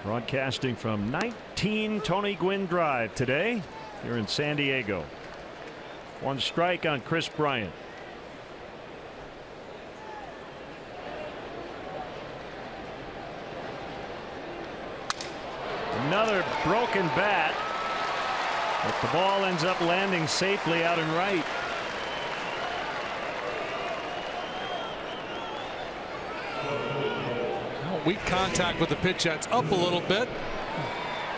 Broadcasting from 19 Tony Gwynn Drive today here in San Diego. 1 strike on Chris Bryant. Another broken bat. But the ball ends up landing safely out and right. Weak contact with the pitch. That's up a little bit.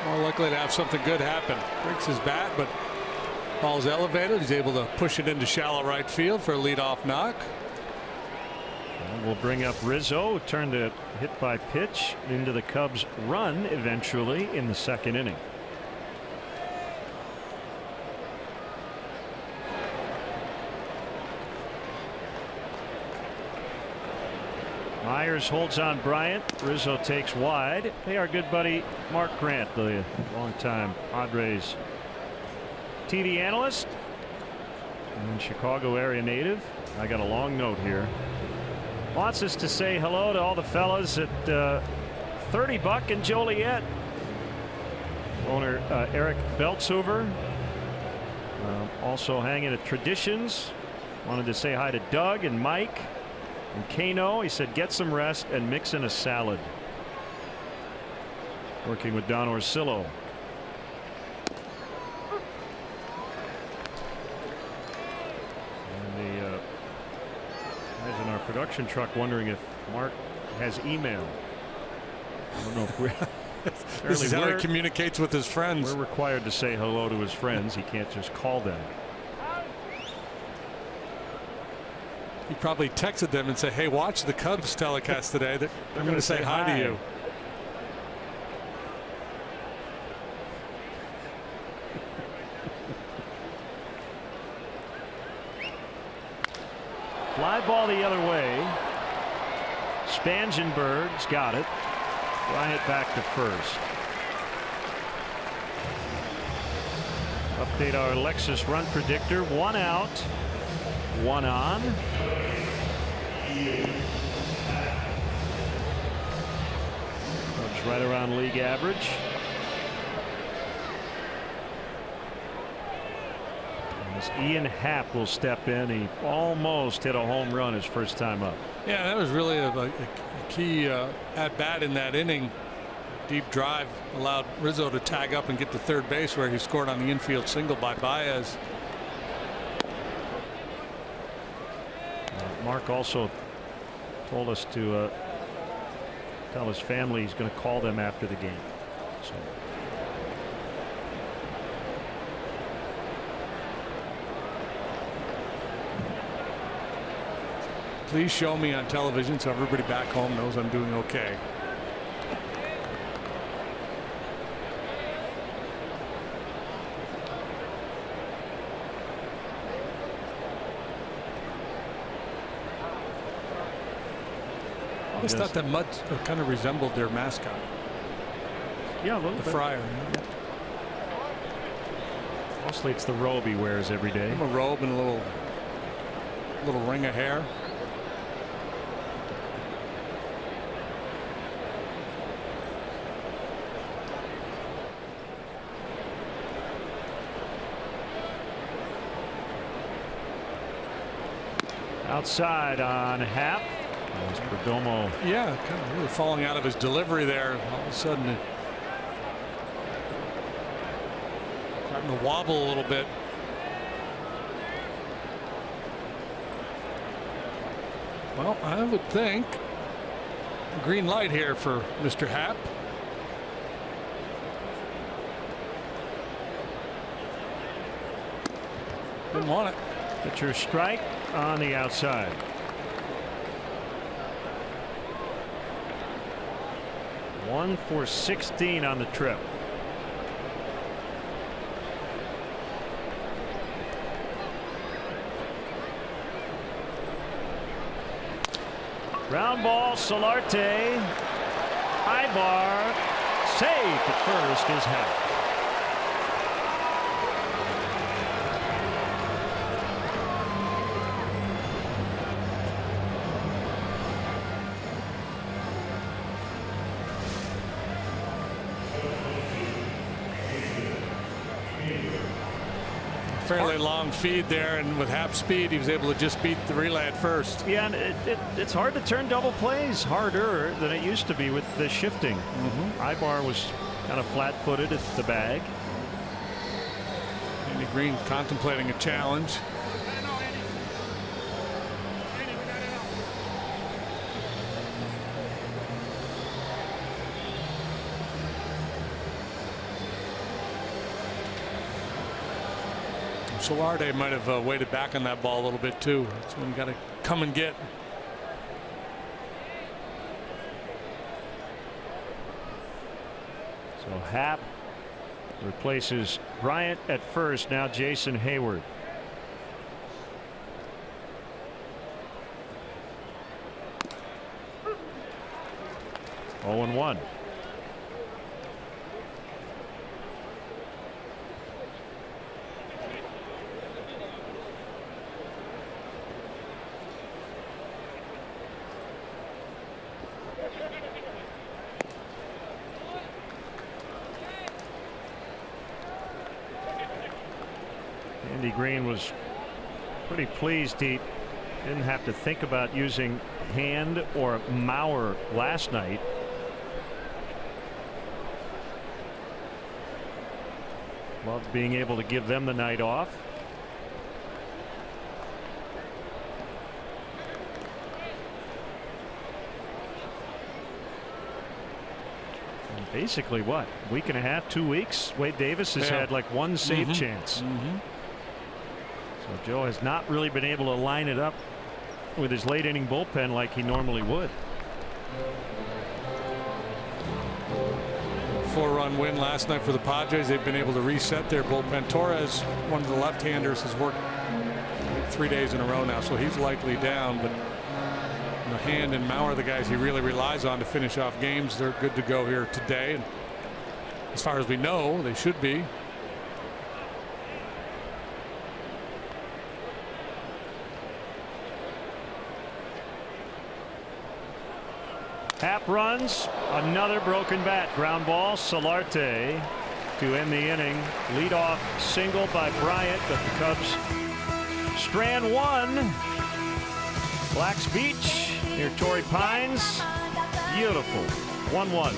More likely to have something good happen. Breaks his bat, but ball's elevated. He's able to push it into shallow right field for a leadoff knock. And we'll bring up Rizzo, turned a hit by pitch into the Cubs' run eventually in the 2nd inning. Myers holds on Bryant. Rizzo takes wide. They are good buddy Mark Grant, the longtime Padres TV analyst and Chicago area native. I got a long note here. Wants us to say hello to all the fellas at 30 Buck and Joliet. Owner Eric Beltzhoover also hanging at Traditions. Wanted to say hi to Doug and Mike and Kano. He said get some rest and mix in a salad. working with Don Orsillo. And the guys in our production truck wondering if Mark has email. I don't know if we're this is how he communicates with his friends. We're required to say hello to his friends. He can't just call them. He probably texted them and said, hey, watch the Cubs telecast today. They're going to say hi to you. Fly ball the other way. Spangenberg's got it. Bryant back to first. Update our Lexus run predictor. 1 out, 1 on. Cubs right around league average. As Ian Happ will step in. He almost hit a home run his first time up. Yeah, that was really a key at bat in that inning. Deep drive allowed Rizzo to tag up and get to third base, where he scored on the infield single by Baez. Mark also told us to tell his family he's going to call them after the game. So. Please show me on television so everybody back home knows I'm doing okay. I always thought that mud kind of resembled their mascot. Yeah, a little the bit. Friar. Yeah. Mostly it's the robe he wears every day. A robe and a little ring of hair. Outside on Happ. As Perdomo. Yeah, kind of really falling out of his delivery there. All of a sudden, starting to wobble a little bit. Well, I would think green light here for Mr. Happ. Didn't want it. Pitcher strike on the outside. One for 16 on the trip. Ground ball, Solarte. High bar. Safe at first is Happ. Fairly long feed there, and with Happ speed, he was able to just beat the relay at first. Yeah, and it's hard to turn double plays, harder than it used to be with the shifting. Ibar was kind of flat-footed at the bag. Andy Green contemplating a challenge. Solarte might have waited back on that ball a little bit too. That's when you got to come and get. So Happ replaces Bryant at first. Now Jason Hayward. Oh, 0-1. Andy Green was pretty pleased he didn't have to think about using hand or Mauer last night. Love being able to give them the night off. And basically, what, week and a half, 2 weeks? Wade Davis has had like one save chance. So Joe has not really been able to line it up with his late inning bullpen like he normally would. 4-run win last night for the Padres. They've been able to reset their bullpen. Torres, one of the left-handers, has worked 3 days in a row now, so he's likely down. But Hand and Mauer, the guys he really relies on to finish off games, they're good to go here today. And as far as we know, they should be. Happ runs, another broken bat, ground ball. Solarte to end the inning. Leadoff single by Bryant, but the Cubs strand one. Black's Beach near Torrey Pines. Beautiful. 1-1.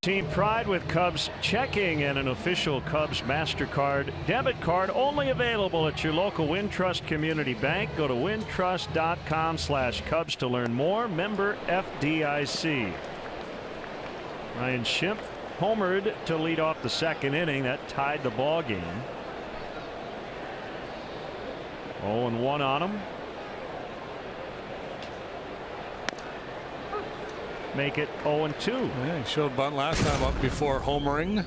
Team pride with Cubs checking and an official Cubs MasterCard debit card only available at your local Wintrust Community Bank. Go to wintrust.com/Cubs to learn more. Member FDIC. Ryan Schimpf homered to lead off the second inning. That tied the ball game. 0-1 on him. Make it 0-2. Yeah, he showed bunt last time up before homering.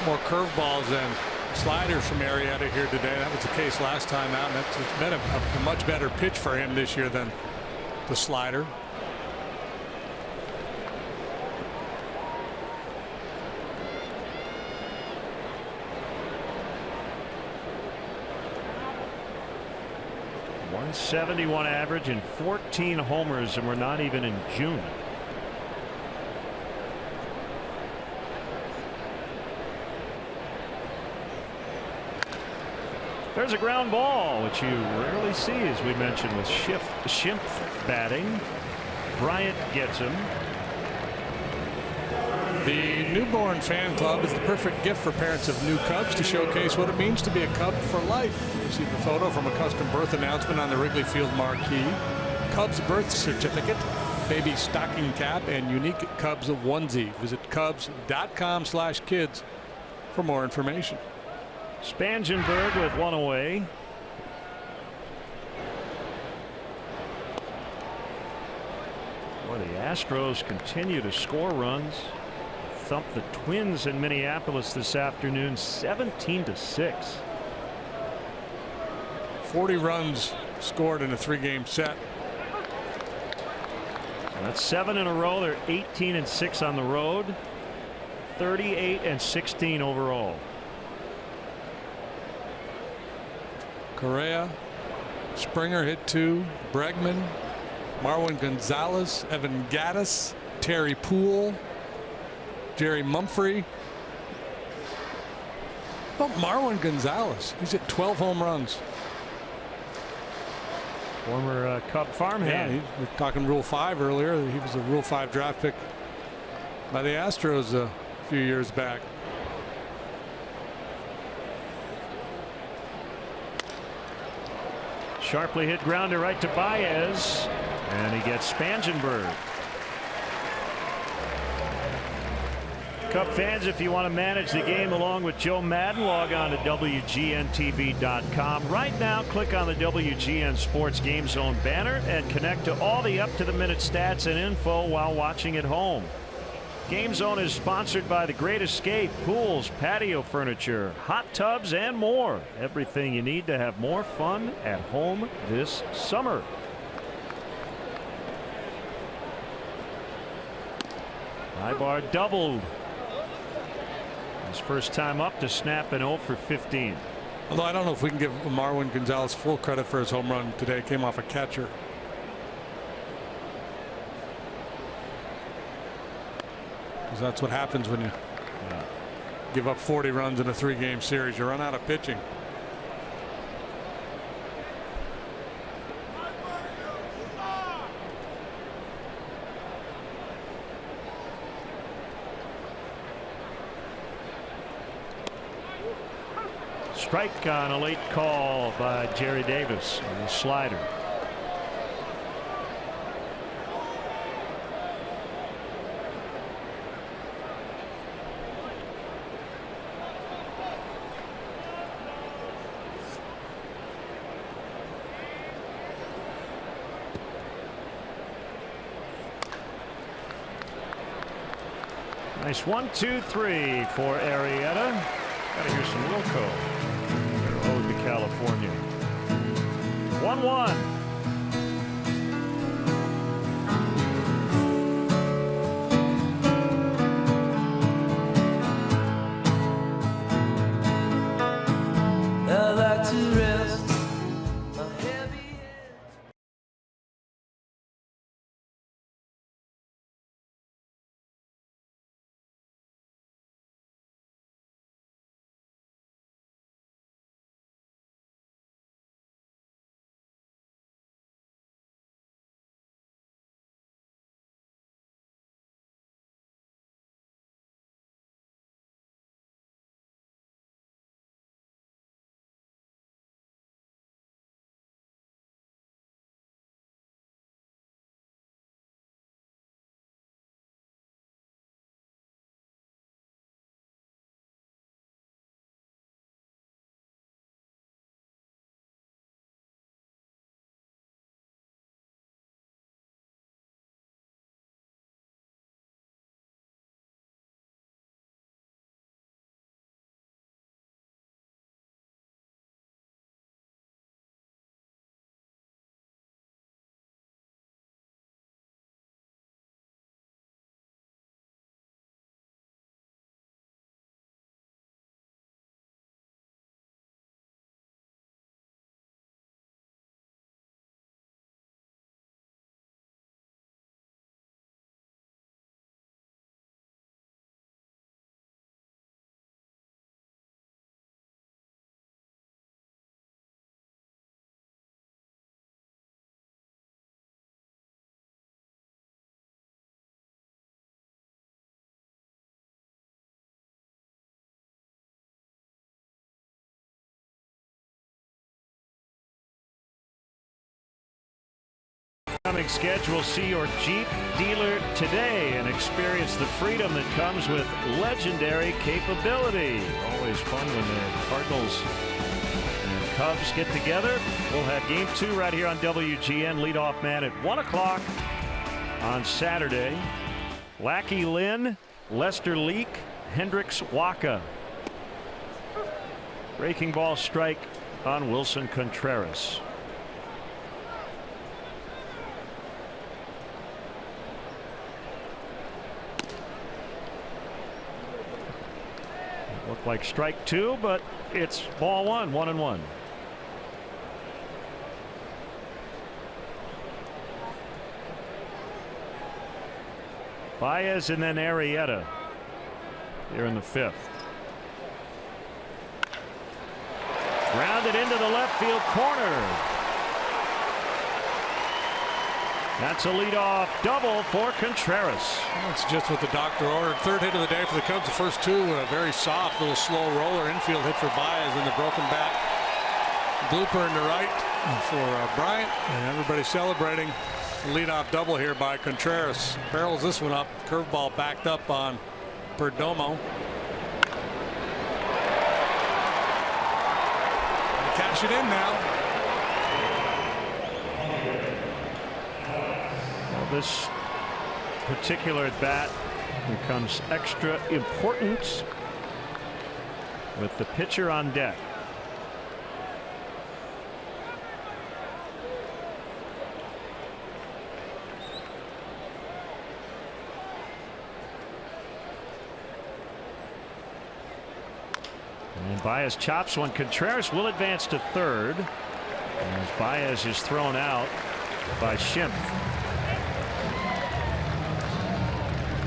More curveballs than sliders from Arrieta here today. That was the case last time out, and it's been a much better pitch for him this year than the slider. .171 average and 14 homers, and we're not even in June. There's a ground ball, which you rarely see, as we mentioned, with Schimpf batting. Bryant gets him. The newborn fan club is the perfect gift for parents of new Cubs to showcase what it means to be a Cub for life. Receive a photo from a custom birth announcement on the Wrigley Field marquee. Cubs birth certificate, baby stocking cap, and unique Cubs onesie. Visit Cubs.com/kids for more information. Spangenberg with one away. Boy, the Astros continue to score runs. Thump the Twins in Minneapolis this afternoon, 17-6. 40 runs scored in a 3-game set. That's 7 in a row. They're 18-6 on the road, 38-16 overall. Correa, Springer hit 2, Bregman, Marwin Gonzalez, Evan Gattis, Terry Poole, Jerry Mumphrey. How about Marwin Gonzalez? He's hit 12 home runs. Former Cub farmhand. Yeah, we were talking Rule 5 earlier. He was a Rule 5 draft pick by the Astros a few years back. Sharply hit grounder right to Baez, and he gets Spangenberg. Cub fans, if you want to manage the game along with Joe Madden, log on to WGNTV.com. Right now, click on the WGN Sports Game Zone banner and connect to all the up-to-the-minute stats and info while watching at home. Game Zone is sponsored by The Great Escape, pools, patio furniture, hot tubs, and more. Everything you need to have more fun at home this summer. Ibar doubled. His first time up to snap an 0 for 15. Although I don't know if we can give Marwin Gonzalez full credit for his home run today. It came off a catcher. Because that's what happens when you give up 40 runs in a 3-game series. You run out of pitching. Strike on a late call by Jerry Davis on the slider. Nice 1-2-3 for Arrieta. Gotta hear some Wilco. Road to California. 1-1. upcoming schedule. See your Jeep dealer today and experience the freedom that comes with legendary capability. Always fun when the Cardinals and Cubs get together. We'll have game 2 right here on WGN. Leadoff man at 1 o'clock on Saturday. Lackey Lynn, Lester Leak, Hendricks Waka. Breaking ball strike on Wilson Contreras. Looked like strike 2, but it's ball 1, 1-1. Baez and then Arrieta here in the 5th. Grounded into the left field corner. That's a leadoff double for Contreras. That's just what the doctor ordered. 3rd hit of the day for the Cubs. The first 2, a very soft little slow roller infield hit for Baez, and the broken bat blooper into right for Bryant, and everybody celebrating. Leadoff double here by Contreras. Barrels this one up. Curveball backed up on Perdomo. Cash it in now. Well, this particular at bat becomes extra important with the pitcher on deck. And Baez chops one. Contreras will advance to 3rd as Baez is thrown out by Schimpf.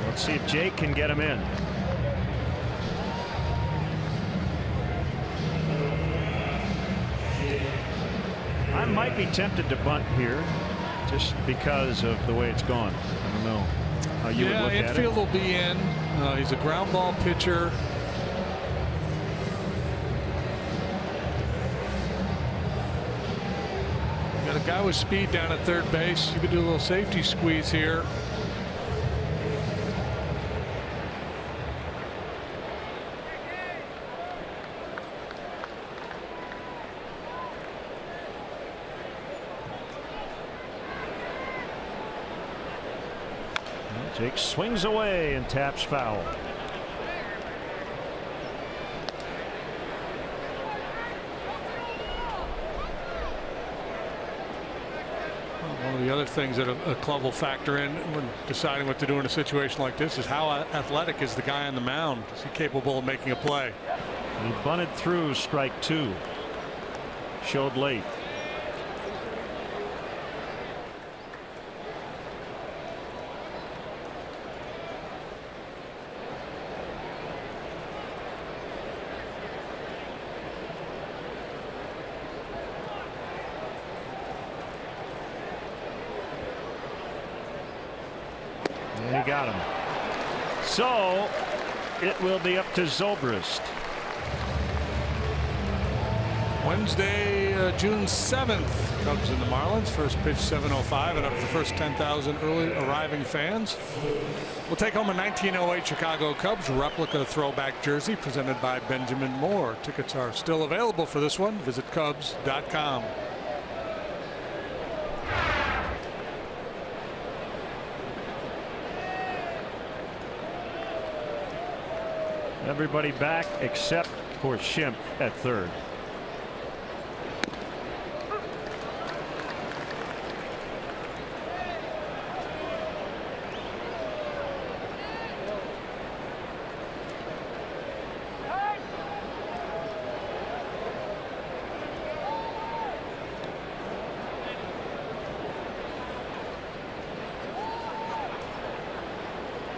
Let's see if Jake can get him in. I might be tempted to bunt here just because of the way it's gone. I don't know how you would look at it. Infield will be in. He's a ground ball pitcher. Got a guy with speed down at 3rd base. You could do a little safety squeeze here. Jake swings away and taps foul. One of the other things that a club will factor in when deciding what to do in a situation like this is how athletic is the guy on the mound. Is he capable of making a play? He bunted through strike 2. Showed late. And he got him. So it will be up to Zobrist. Wednesday, June 7th, Cubs and the Marlins. First pitch 7:05, and up to the first 10,000 early arriving fans. We'll take home a 1908 Chicago Cubs replica throwback jersey presented by Benjamin Moore. Tickets are still available for this one. Visit Cubs.com. Everybody back except for Schimpf at 3rd.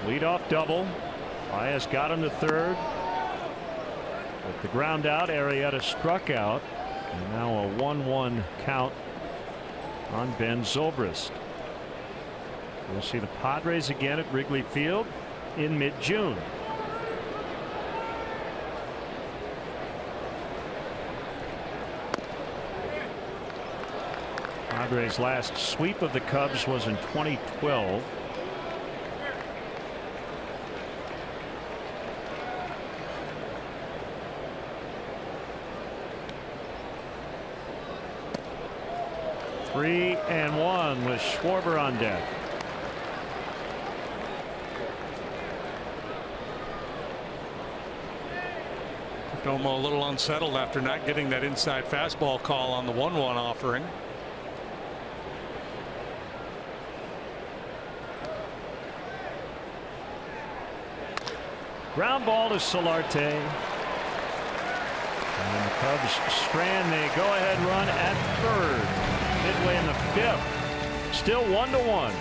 Leadoff double. Baez got him to 3rd. With the ground out, Arrieta struck out. And now a 1-1 count on Ben Zobrist. We'll see the Padres again at Wrigley Field in mid-June. Padres' last sweep of the Cubs was in 2012. Three and one with Schwarber on deck. Perdomo a little unsettled after not getting that inside fastball call on the 1-1 offering. Ground ball to Solarte. And the Cubs strand the go-ahead run at third. Midway in the fifth. Still 1-1.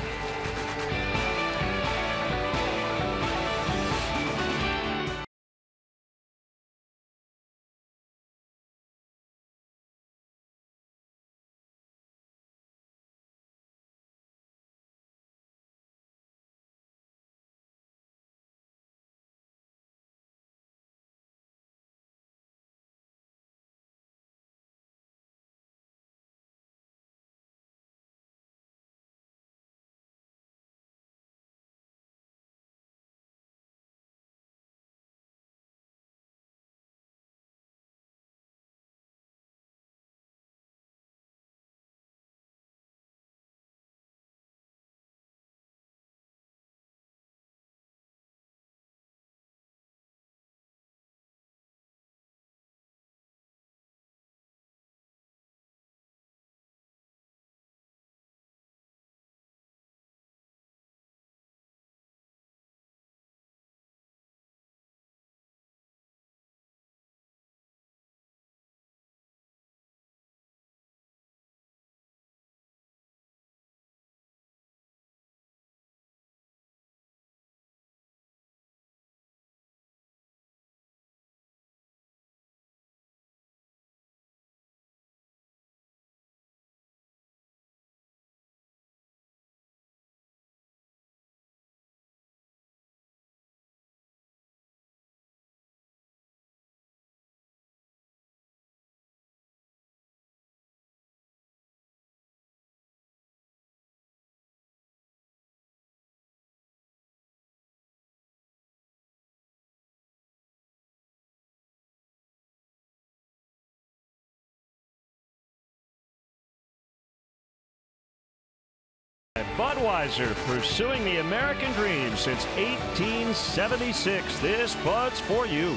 Budweiser, pursuing the American dream since 1876. This Bud's for you.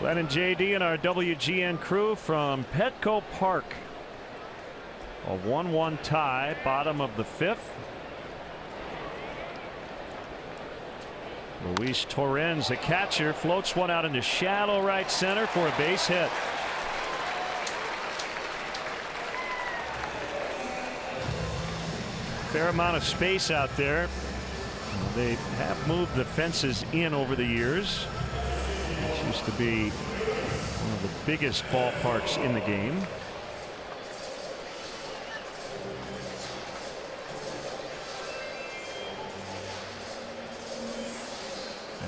Glenn and JD and our WGN crew from Petco Park. A 1-1 tie, bottom of the fifth. Luis Torrens, the catcher, floats one out into shallow right center for a base hit. Fair amount of space out there. They have moved the fences in over the years. This used to be one of the biggest ballparks in the game.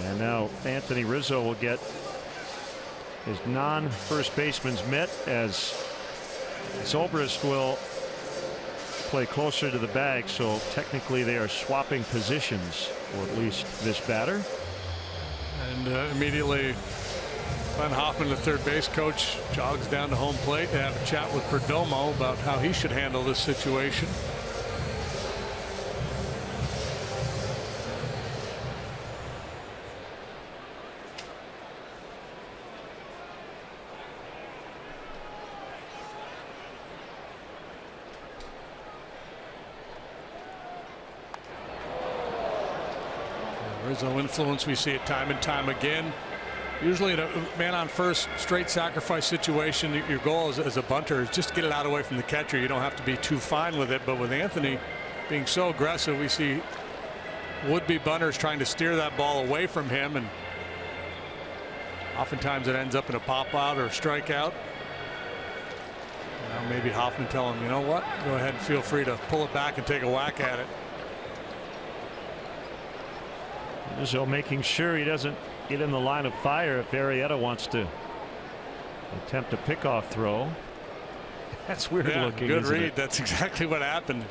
And now Anthony Rizzo will get his non-first baseman's mitt as Zobrist will play closer to the bag, so technically they are swapping positions, or at least this batter. And immediately Glenn Hoffman, the third base coach, jogs down to home plate to have a chat with Perdomo about how he should handle this situation. Rizzo influence, we see it time and time again. Usually in a man on first straight sacrifice situation, your goal as a bunter is just get it out away from the catcher. You don't have to be too fine with it, but with Anthony being so aggressive, we see would-be bunters trying to steer that ball away from him, and oftentimes it ends up in a pop out or a strikeout. Now maybe Hoffman tell him, you know what, go ahead and feel free to pull it back and take a whack at it. Rizzo making sure he doesn't get in the line of fire if Arrieta wants to Attempt a pickoff throw. That's weird looking. Good read. It? That's exactly what happened.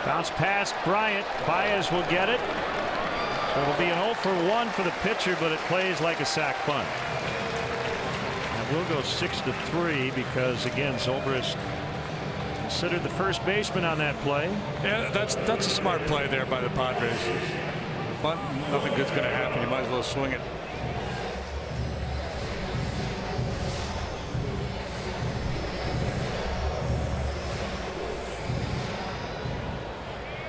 Bounce past Bryant. Baez will get it. So it'll be an 0 for 1 for the pitcher, but it plays like a sac bunt. And we'll go 6-3 because, again, Zobrist considered the first baseman on that play. Yeah, that's a smart play there by the Padres. But nothing good's going to happen. You might as well swing it.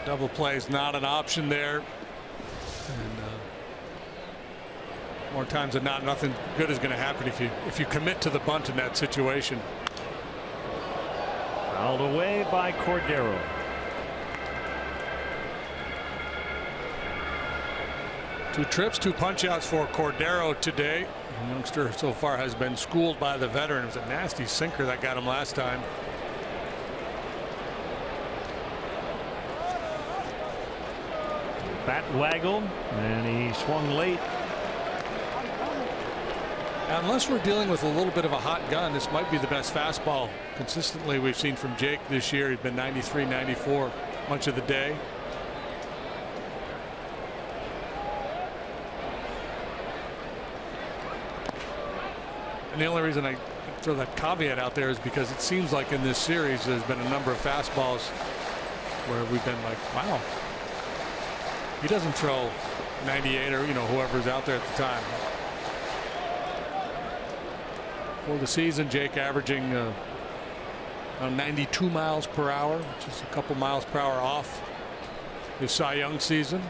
Double play is not an option there. And more times than not, nothing good is going to happen if you commit to the bunt in that situation. Fouled away by Cordero. Two trips, 2 punch-outs for Cordero today. The youngster so far has been schooled by the veteran. It was a nasty sinker that got him last time. Bat waggle, and he swung late. Unless we're dealing with a little bit of a hot gun, this might be the best fastball consistently we've seen from Jake this year. He's been 93, 94 much of the day. And the only reason I throw that caveat out there is because it seems like in this series there's been a number of fastballs where we've been like, wow, he doesn't throw 98 or whoever's out there at the time. For the season, Jake averaging 92 miles per hour, which is a couple miles per hour off his Cy Young season.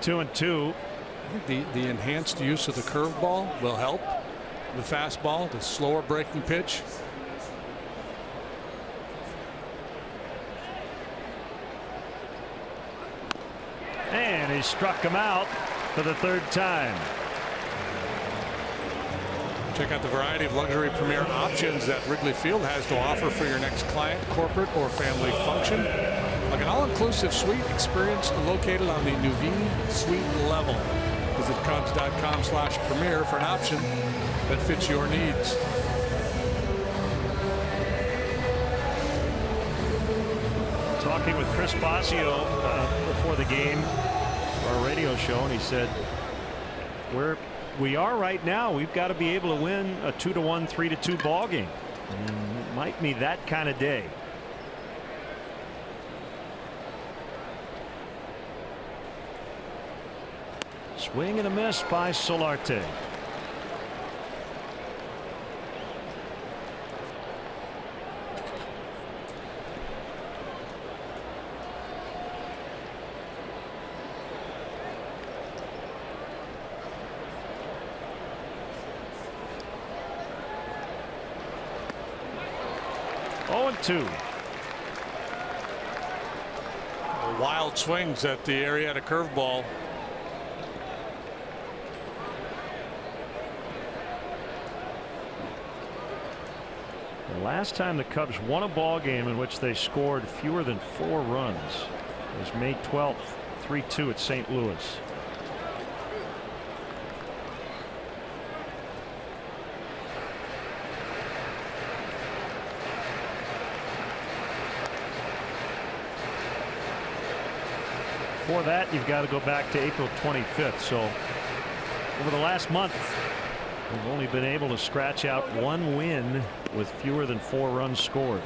Two and two. The enhanced use of the curveball will help the fastball, the slower breaking pitch. And he struck him out for the 3rd time. Check out the variety of luxury premier options that Wrigley Field has to offer for your next client, corporate, or family function. Like an all-inclusive suite experience located on the Nuveen Suite level. Visit Cubs.com/premier for an option that fits your needs. Talking with Chris Bosio before the game, our radio show, and he said, where we are right now, we've got to be able to win a 2-1, 3-2 ball game. And it might be that kind of day. Swing and a miss by Solarte. Oh, 2. Wild swings at the Arrieta curveball. The last time the Cubs won a ball game in which they scored fewer than 4 runs was May 12th, 3-2 at St. Louis. Before that, you've got to go back to April 25th. So over the last month, we've only been able to scratch out 1 win with fewer than 4 runs scored.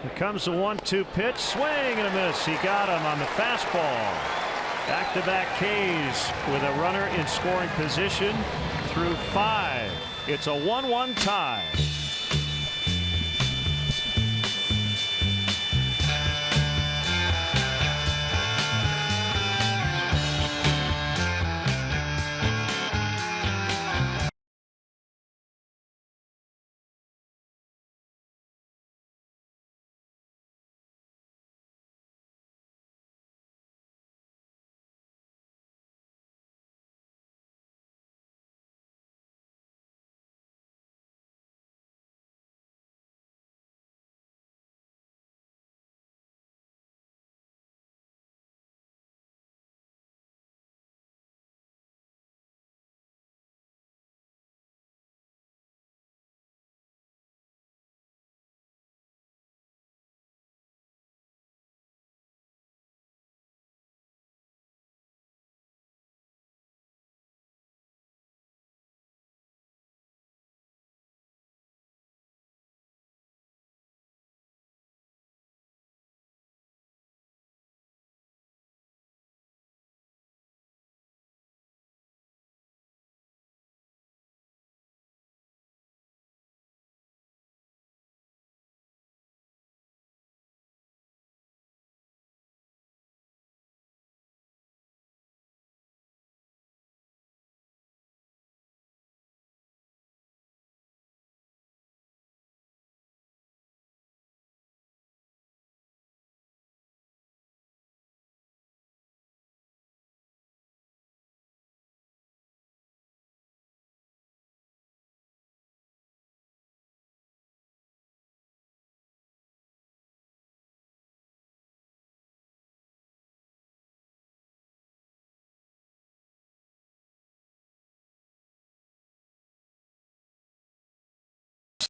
Here comes the 1-2 pitch, swing and a miss. He got him on the fastball. Back-to-back Ks with a runner in scoring position through 5. It's a 1-1 tie.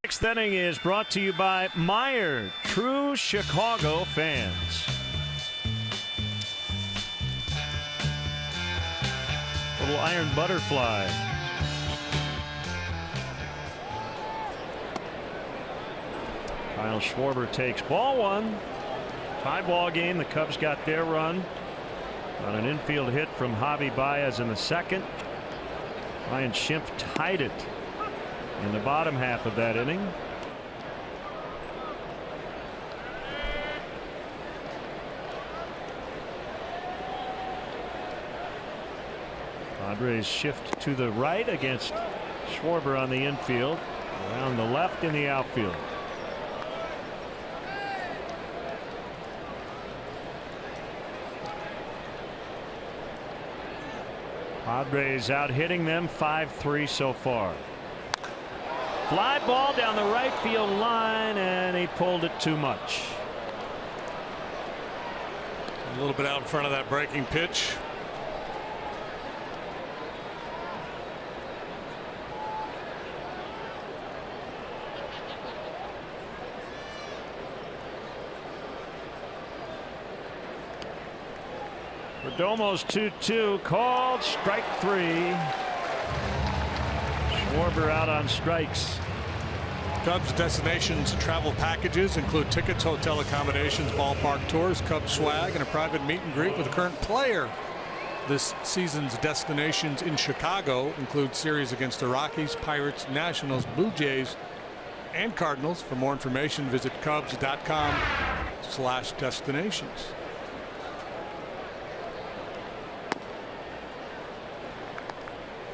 Sixth inning is brought to you by Meyer, true Chicago fans. Little iron butterfly. Kyle Schwarber takes ball one. Tie ball game. The Cubs got their run on an infield hit from Javi Baez in the second. Ryan Schimpf tied it in the bottom half of that inning. Padres shift to the right against Schwarber on the infield. Around the left in the outfield. Padres out hitting them 5-3 so far. Fly ball down the right field line, and he pulled it too much. A little bit out in front of that breaking pitch. Perdomo's 2-2 called, strike three. Schwarber out on strikes. Cubs destinations travel packages include tickets, hotel accommodations, ballpark tours, Cubs swag, and a private meet and greet with a current player. This season's destinations in Chicago include series against the Rockies, Pirates, Nationals, Blue Jays, and Cardinals. For more information, visit Cubs.com/destinations.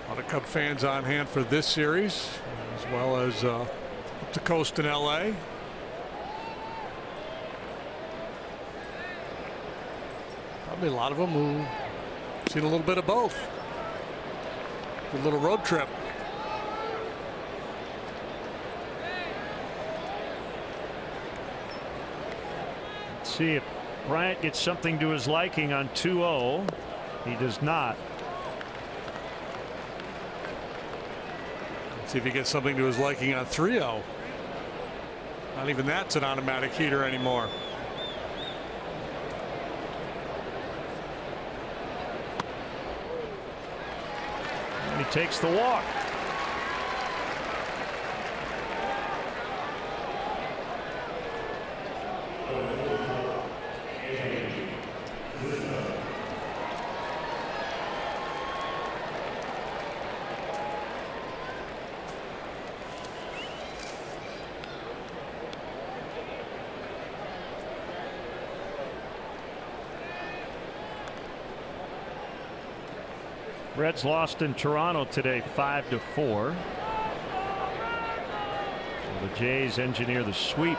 A lot of Cub fans on hand for this series, as well as up the coast in LA. Probably a lot of them who seen a little bit of both. A little road trip. Let's see if Bryant gets something to his liking on 2-0. He does not. See if he gets something to his liking on 3-0. Not even that's an automatic heater anymore. And he takes the walk. Reds lost in Toronto today 5-4. So the Jays engineer the sweep.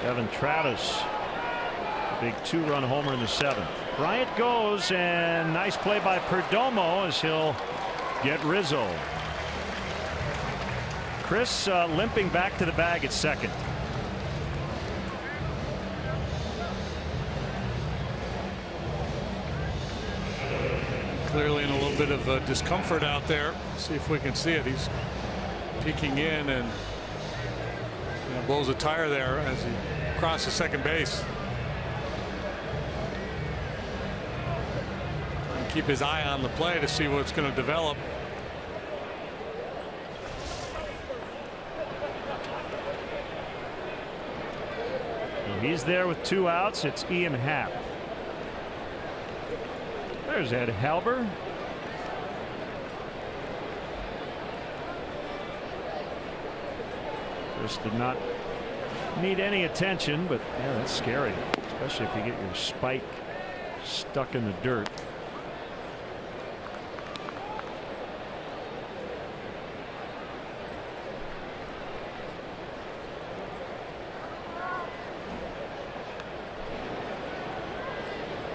Devin Travis, a big 2-run homer in the 7th. Bryant goes, and nice play by Perdomo as he'll get Rizzo. Chris limping back to the bag at second. Clearly in a little bit of discomfort out there. See if we can see it. He's peeking in and blows a tire there as he crosses second base. And keep his eye on the play to see what's going to develop. He's there with 2 outs. It's Ian Happ. There's Ed Halber. This did not need any attention, but yeah, that's scary, especially if you get your spike stuck in the dirt.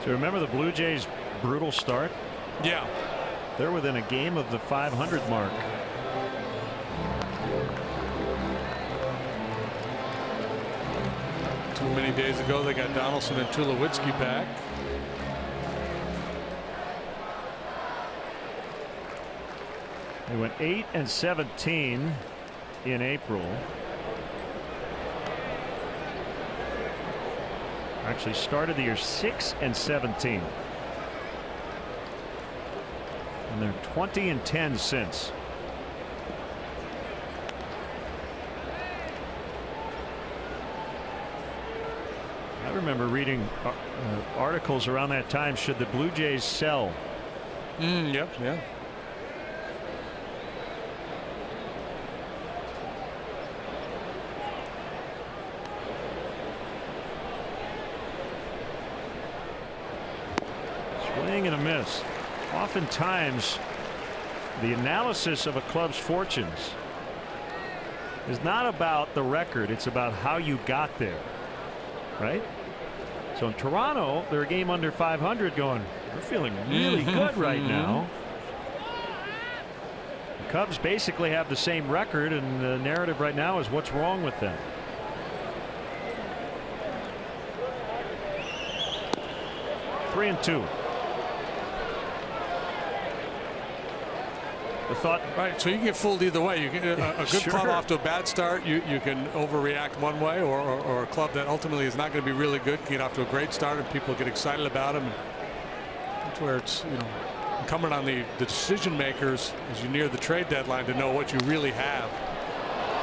So remember the Blue Jays' brutal start? Yeah. They're within a game of the 500 mark. Too many days ago they got Donaldson and Tulowitzki back. They went 8-17 in April. Actually started the year 6-17. And they're 20-10 since. I remember reading articles around that time. Should the Blue Jays sell? Yep. Yeah. Swing and a miss. Oftentimes, the analysis of a club's fortunes is not about the record. It's about how you got there. Right? So in Toronto, they're a game under 500 going, we're feeling really good right now. The Cubs basically have the same record, and the narrative right now is what's wrong with them. Three and two. The thought, right, so you can get fooled either way. You get a good club off to a bad start, you can overreact one way, or a club that ultimately is not going to be really good can get off to a great start and people get excited about them. That's where it's, you know, incumbent on the decision makers as you near the trade deadline to know what you really have.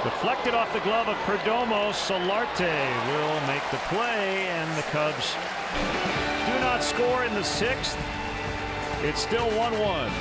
Deflected off the glove of Perdomo. Solarte will make the play, and the Cubs do not score in the sixth. It's still 1-1.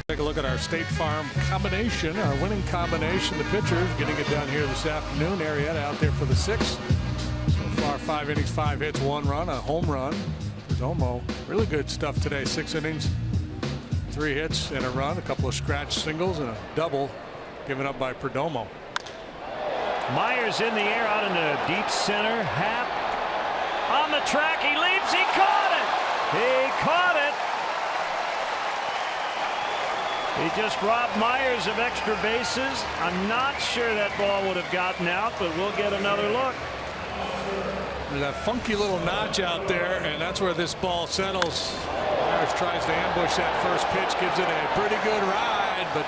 Take a look at our State Farm combination, our winning combination. The pitchers getting it done here this afternoon. Arrieta out there for the sixth. So far, 5 innings, 5 hits, 1 run, a home run. Perdomo, really good stuff today. 6 innings, 3 hits and a run, a couple of scratch singles and a double given up by Perdomo. Myers in the air out into deep center. Happ on the track. He leaps. He caught it. He caught it. He just robbed Myers of extra bases. I'm not sure that ball would have gotten out, but we'll get another look. There's that funky little notch out there, and that's where this ball settles. Myers tries to ambush that first pitch, gives it a pretty good ride, but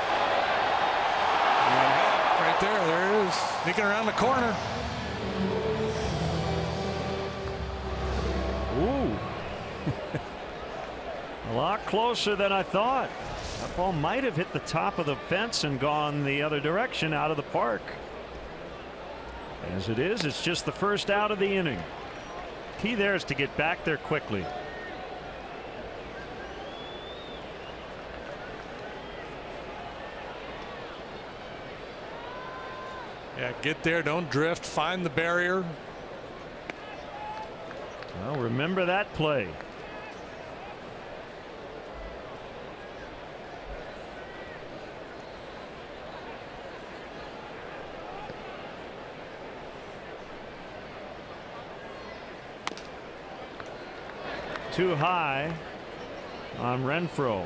right there it is, sneaking around the corner. Ooh. A lot closer than I thought. That ball might have hit the top of the fence and gone the other direction out of the park. As it is, it's just the first out of the inning. Key there is to get back there quickly. Yeah, get there, don't drift, find the barrier. Well, remember that play. Too high on Renfroe.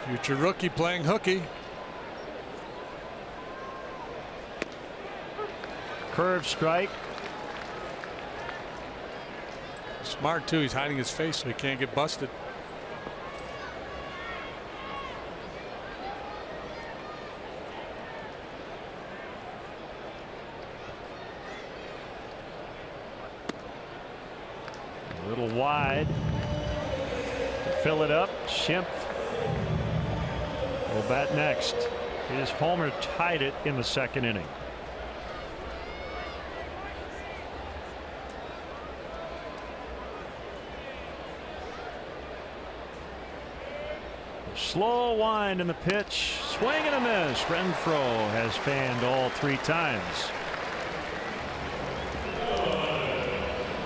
Future rookie playing hooky. Curve strike. Smart too. He's hiding his face so he can't get busted. A little wide. Fill it up. Schimpf will bat next. His homer tied it in the second inning. Slow wind in the pitch. Swing and a miss. Renfroe has fanned all 3 times.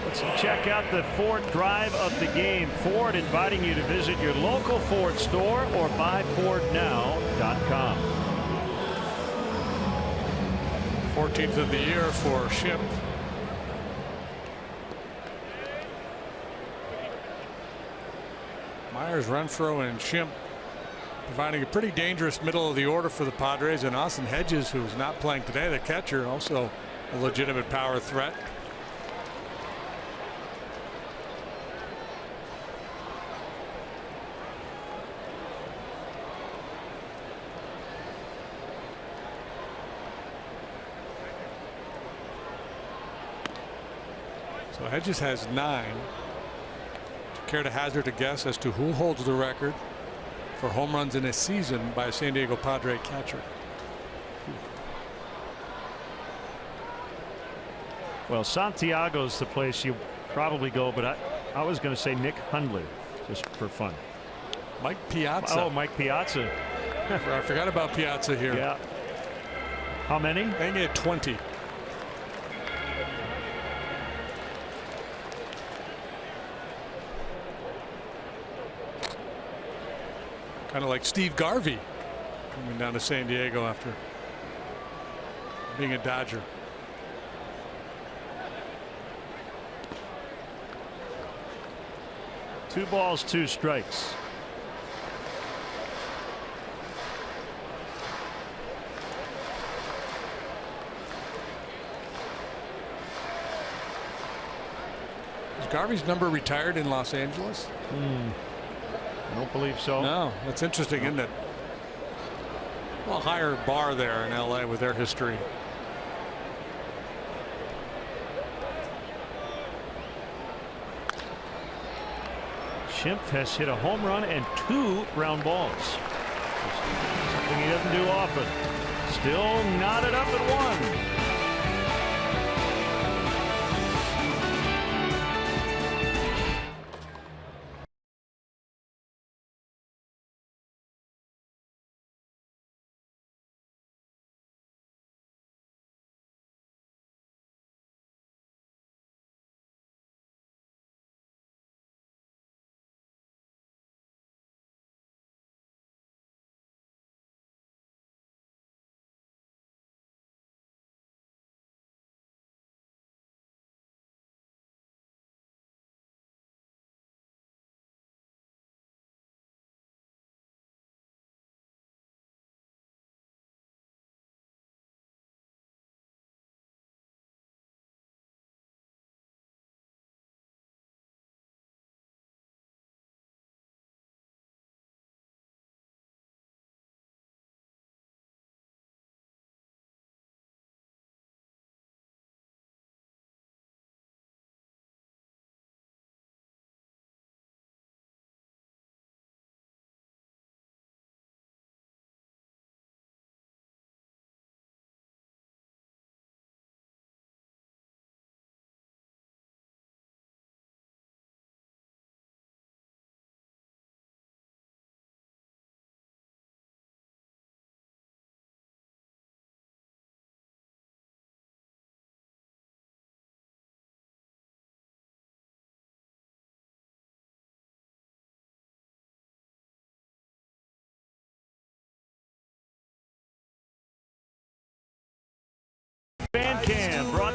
Let's check out the Ford drive of the game. Ford inviting you to visit your local Ford store or buyfordnow.com. 14th of the year for Schimpf. Myers, Renfroe, and Schimpf providing a pretty dangerous middle of the order for the Padres, and Austin Hedges, who's not playing today, the catcher, also a legitimate power threat. So Hedges has 9. Care to hazard a guess as to who holds the record for home runs in a season by a San Diego Padre catcher? Well, Santiago's the place you probably go, but I was going to say Nick Hundley just for fun. Mike Piazza. Oh, Mike Piazza. I forgot about Piazza here. Yeah. How many? I think he had 20. Kind of like Steve Garvey coming down to San Diego after being a Dodger. Two balls, 2 strikes. Is Garvey's number retired in Los Angeles? I don't believe so. No, that's interesting, isn't it? A higher bar there in LA with their history. Schimpf has hit a home run and 2 ground balls. Something he doesn't do often. Still knotted up at 1.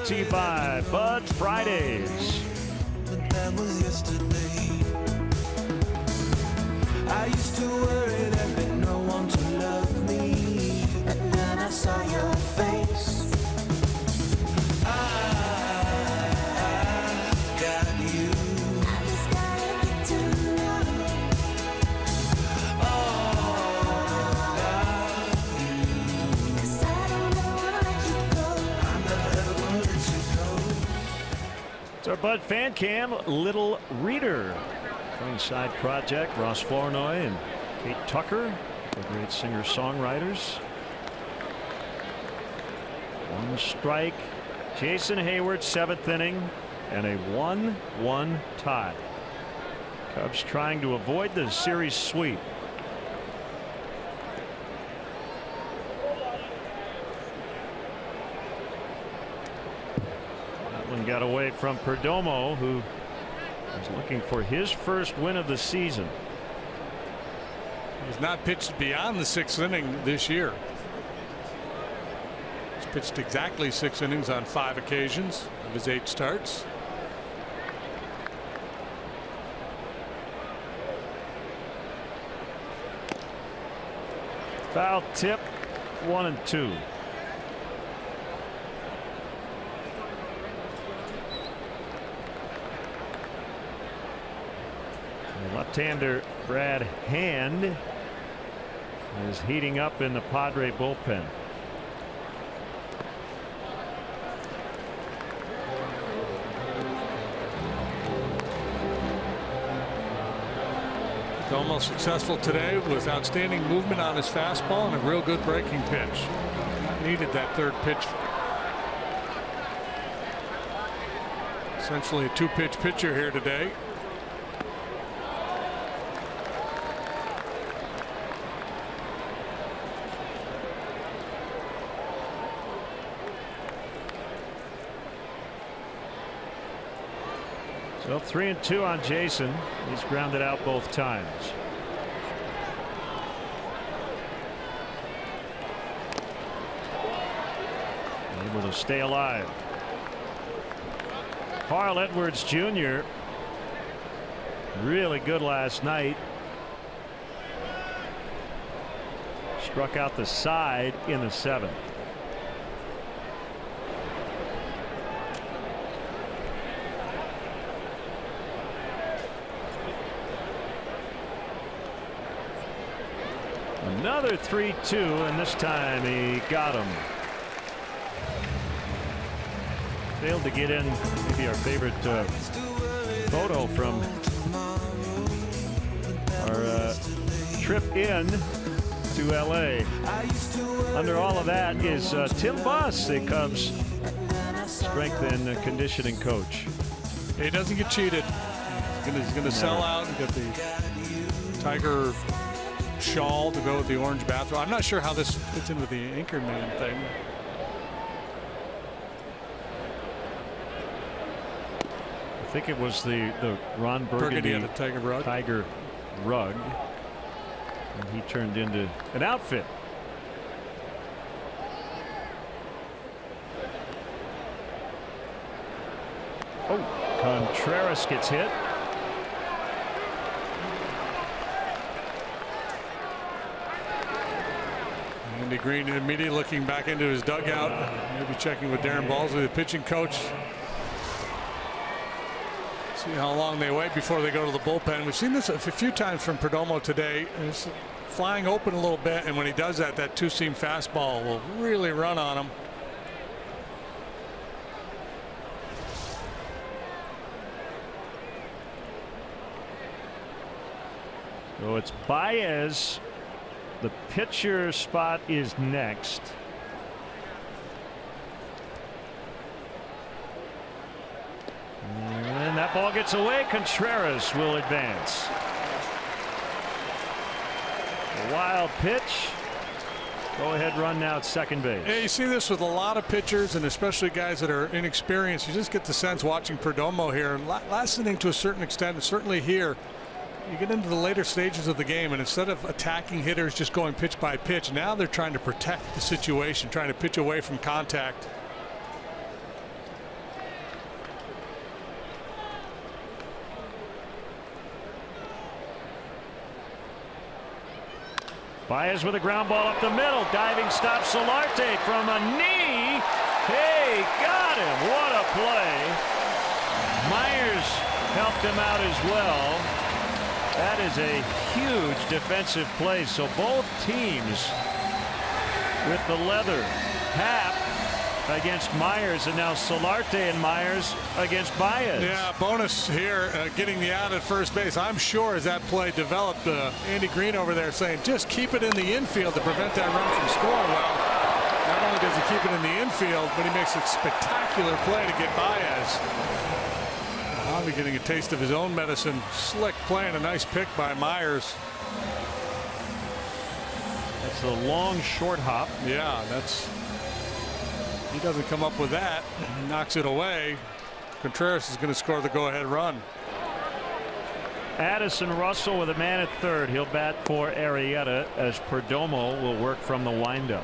brought to you by Bud Fridays. That was yesterday. I used to worry there'd be no one to love me, but then I saw your face. I got you. I just gotta get to know. Oh, you. 'Cause I don't wanna let you go. I'm never ever gonna let you go. It's our Bud Fan Cam Little Reader. Fun side project. Ross Flournoy and Kate Tucker, the great singer-songwriters. One strike. Jason Hayward, 7th inning, and a 1-1 tie. Cubs trying to avoid the series sweep. That one got away from Perdomo, who is looking for his first win of the season. He's not pitched beyond the 6th inning this year. He's pitched exactly 6 innings on 5 occasions of his 8 starts. Foul tip, 1-2. Left-hander Brad Hand is heating up in the Padre bullpen. Almost successful today with outstanding movement on his fastball and a real good breaking pitch. Needed that 3rd pitch. Essentially a 2-pitch pitcher here today. So 3-2 on Jason. He's grounded out both times. Able to stay alive. Carl Edwards Jr. really good last night. Struck out the side in the 7th. Another 3-2, and this time he got him. Failed to get in maybe our favorite photo from our trip in to LA. Under all of that is Tim Buss, the Cubs strength and conditioning coach. He doesn't get cheated. He's going to sell out and get the Tiger shawl to go with the orange bathrobe. I'm not sure how this fits in with the Anchorman thing. I think it was the Ron Burgundy the Tiger rug, and he turned into an outfit. Oh, Contreras gets hit. Andy Green immediately looking back into his dugout, maybe checking with Darren Balsley, the pitching coach. See how long they wait before they go to the bullpen. We've seen this a few times from Perdomo today. He's flying open a little bit, and when he does that, that 2-seam fastball will really run on him. So it's Baez. The pitcher spot is next. And that ball gets away. Contreras will advance. A wild pitch. Go ahead run now at second base. Yeah, you see this with a lot of pitchers, and especially guys that are inexperienced. You just get the sense watching Perdomo here. Last inning to a certain extent, and certainly here, you get into the later stages of the game, and instead of attacking hitters just going pitch by pitch, now they're trying to protect the situation, trying to pitch away from contact. Baez with a ground ball up the middle. Diving stop Solarte from a knee. Hey, got him. What a play. Myers helped him out as well. That is a huge defensive play. So both teams with the leather. Hap against Myers, and now Solarte and Myers against Baez. Yeah, bonus here, getting the out at first base. I'm sure as that play developed, Andy Green over there saying just keep it in the infield to prevent that run from scoring. Well, not only does he keep it in the infield, but he makes a spectacular play to get Baez. Probably getting a taste of his own medicine. Slick play and a nice pick by Myers. That's a long short hop. Yeah, he doesn't come up with that. He knocks it away. Contreras is going to score the go-ahead run. Addison Russell with a man at third. He'll bat for Arrieta as Perdomo will work from the windup.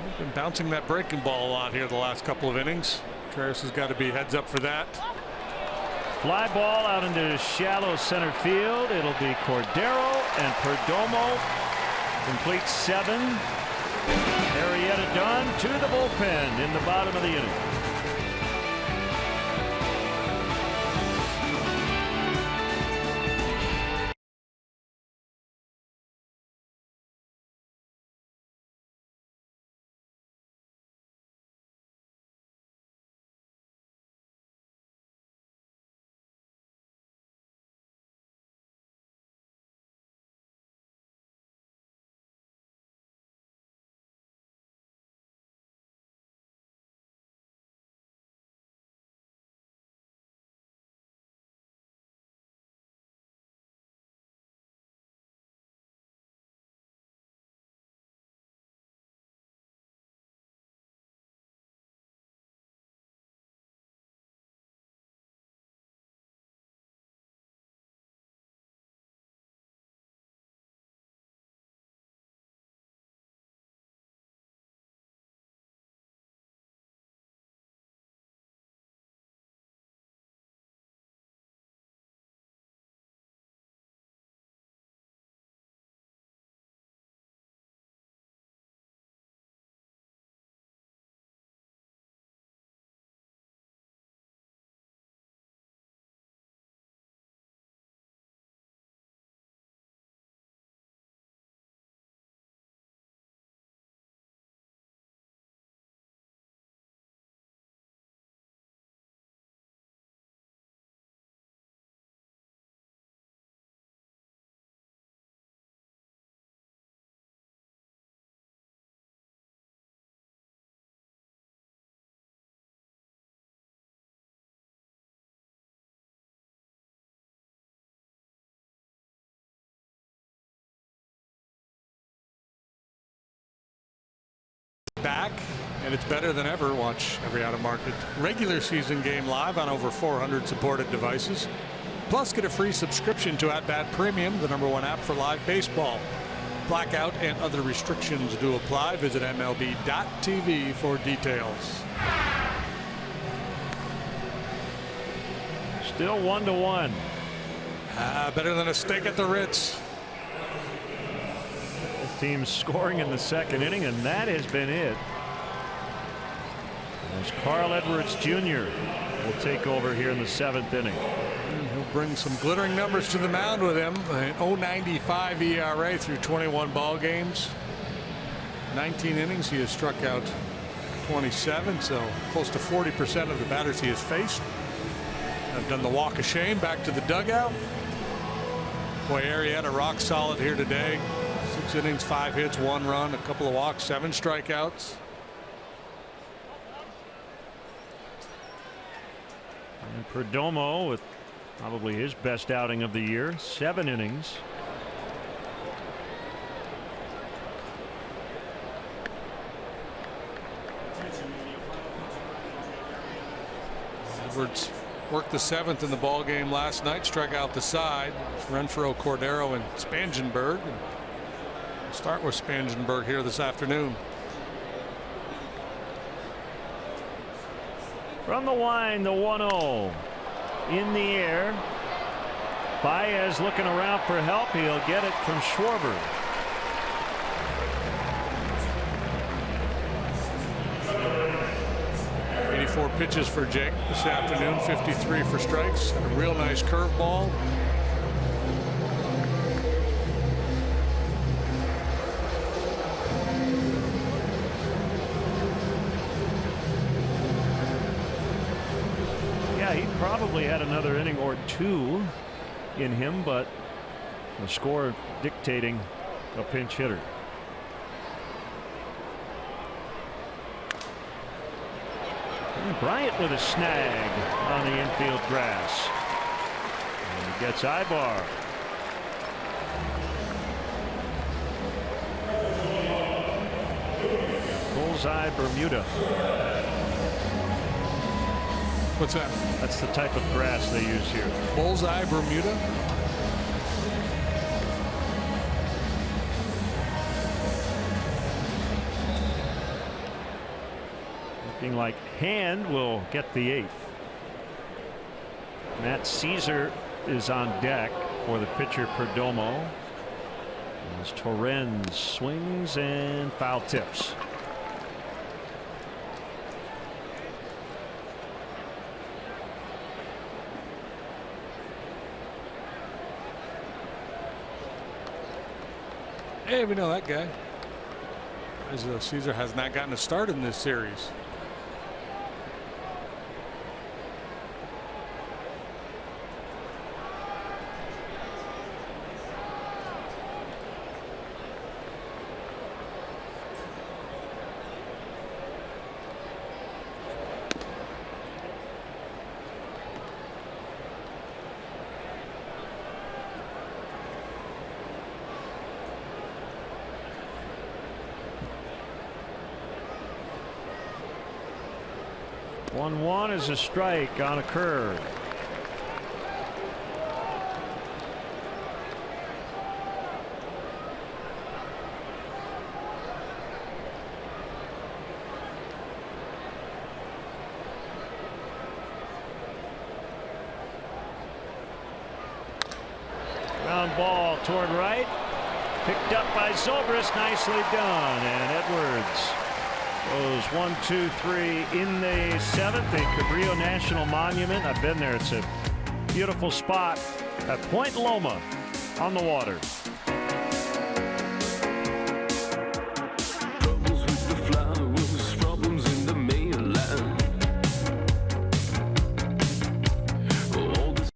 He's been bouncing that breaking ball a lot here the last couple of innings. Contreras has got to be heads up for that. Fly ball out into shallow center field. It'll be Cordero and Perdomo. Complete 7. Arrieta done to the bullpen in the bottom of the inning. Back, and it's better than ever. Watch every out-of-market regular season game live on over 400 supported devices. Plus, get a free subscription to At Bat Premium, the #1 app for live baseball. Blackout and other restrictions do apply. Visit MLB.tv for details. Still 1-1. Better than a steak at the Ritz. Team scoring in the second inning, and that has been it. As Carl Edwards Jr. will take over here in the 7th inning. And he'll bring some glittering numbers to the mound with him. An 0.95 ERA through 21 ball games. 19 innings. He has struck out 27, so close to 40% of the batters he has faced. I've done the walk of shame back to the dugout. Boy, Arrieta rock solid here today. 6 innings, 5 hits, 1 run, a couple of walks, 7 strikeouts. And Perdomo with probably his best outing of the year. 7 innings. Edwards worked the 7th in the ball game last night, struck out the side. Renfroe, Cordero, and Spangenberg. We'll start with Spangenberg here this afternoon. From the line, the 1-0 in the air. Baez looking around for help. He'll get it from Schwarber. Four pitches for Jake this afternoon, 53 for strikes, and a real nice curveball. Yeah, he probably had another inning or two in him, but the score dictating a pinch hitter. Bryant with a snag on the infield grass. And he gets Ibar. Bullseye Bermuda. What's that? That's the type of grass they use here. Bullseye Bermuda? Looking like Hand will get the 8th. Matt Caesar is on deck for the pitcher Perdomo. As Torrens swings and foul tips. Hey, we know that guy. As Caesar has not gotten a start in this series. One is a strike on a curve. Ground ball toward right. Picked up by Zobrist. Nicely done. And Edwards goes 1, 2, 3 in the 7th. The Cabrillo National Monument. I've been there. It's a beautiful spot at Point Loma on the water. Troubles with the flowers, problems in the mainland. All this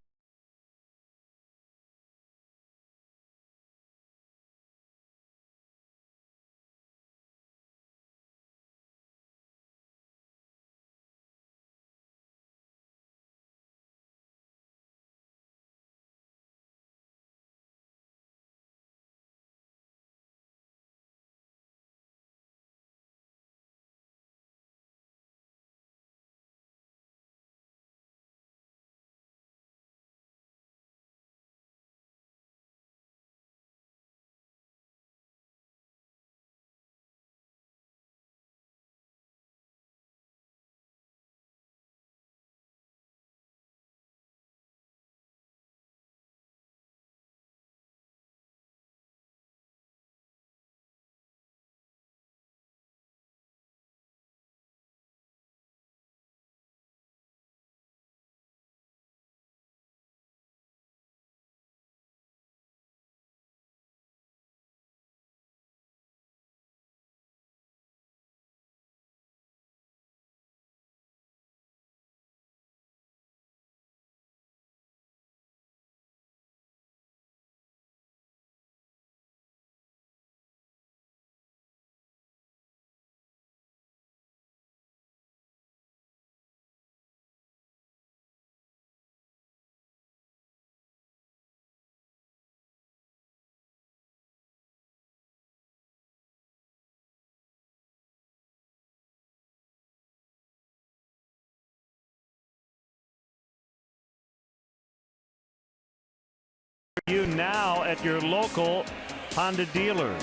You now at your local Honda dealer.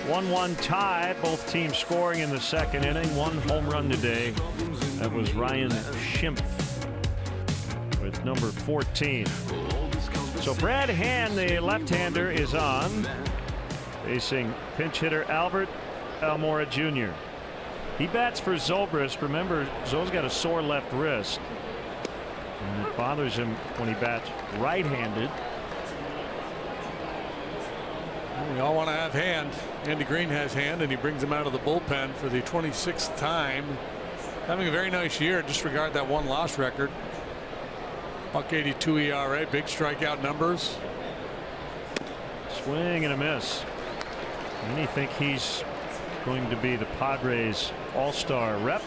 1-1 tie. Both teams scoring in the 2nd inning. One home run today. That was Ryan Schimpf with number 14. So Brad Hand, the left-hander, is on, facing pinch hitter Albert Almora Jr. He bats for Zobrist. Remember, Zo's got a sore left wrist, and it bothers him when he bats right-handed. We all want to have Hand. Andy Green has Hand, and he brings him out of the bullpen for the 26th time. Having a very nice year. Disregard that one loss record. .82 ERA, big strikeout numbers. Swing and a miss. And you think he's going to be the Padres all-star rep?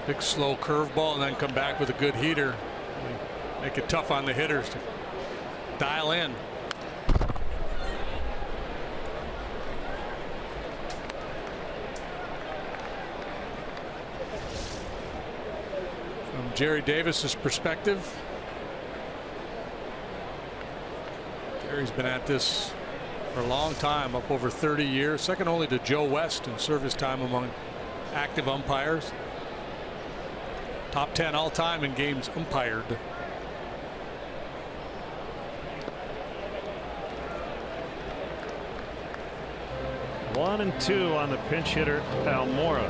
Big slow curveball and then come back with a good heater. Make it tough on the hitters to dial in. From Jerry Davis's perspective, Jerry's been at this for a long time, up over 30 years, second only to Joe West in service time among active umpires. Top 10 all time in games umpired. One and two on the pinch hitter Almora.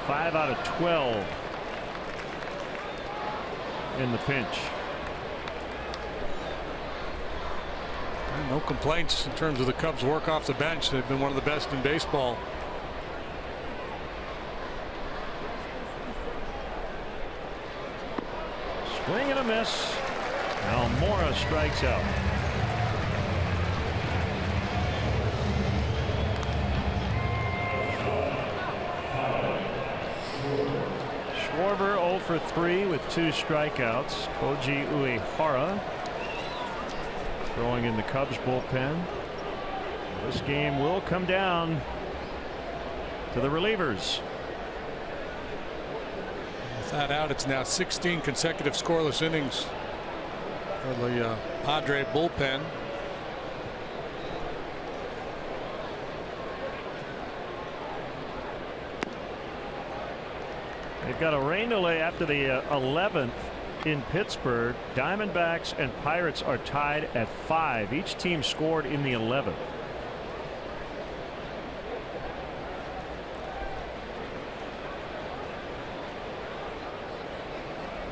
Five out of 12 in the pinch. And no complaints in terms of the Cubs' work off the bench. They've been one of the best in baseball. Swing and a miss. Almora strikes out. Schwarber 0 for 3 with 2 strikeouts. Koji Uehara throwing in the Cubs bullpen. This game will come down to the relievers. With that out, it's now 16 consecutive scoreless innings for the Padre bullpen. They've got a rain delay after the 11th in Pittsburgh. Diamondbacks and Pirates are tied at 5. Each team scored in the 11th.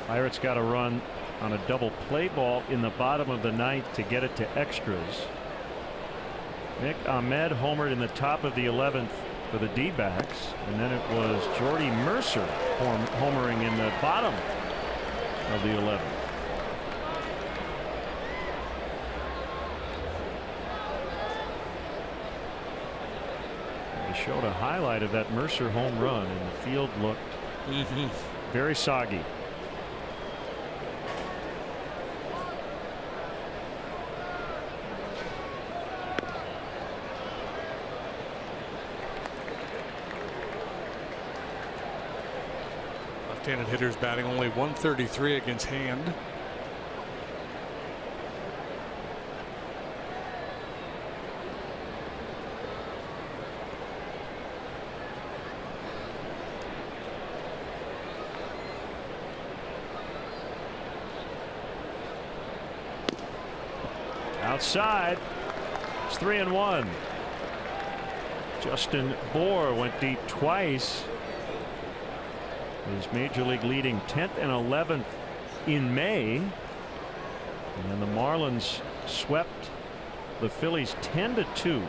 Pirates got a run on a double play ball in the bottom of the 9th to get it to extras. Nick Ahmed homered in the top of the 11th for the D-backs, and then it was Jordy Mercer homering in the bottom of the 11th. They showed a highlight of that Mercer home run, and the field looked very soggy. Left-handed hitters batting only .133 against Hand. Outside, it's 3-1. Justin Bour went deep twice. His major league leading 10th and 11th in May. And the Marlins swept the Phillies 10-2.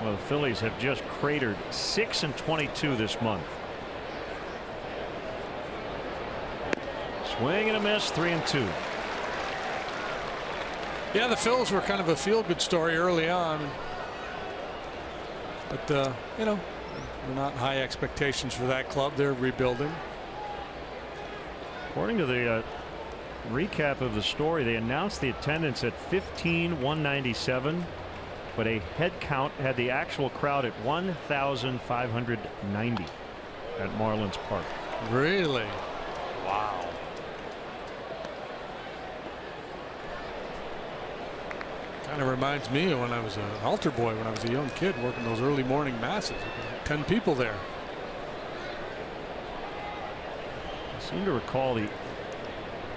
Well, the Phillies have just cratered 6-22 this month. Swing and a miss, 3-2. Yeah, the Phils were kind of a feel-good story early on, but you know, they're not high expectations for that club. They're rebuilding. According to the recap of the story, they announced the attendance at 15,197, but a head count had the actual crowd at 1,590 at Marlins Park. Really? Wow. Kind of reminds me of when I was an altar boy, when I was a young kid working those early morning masses. 10 people there. I seem to recall the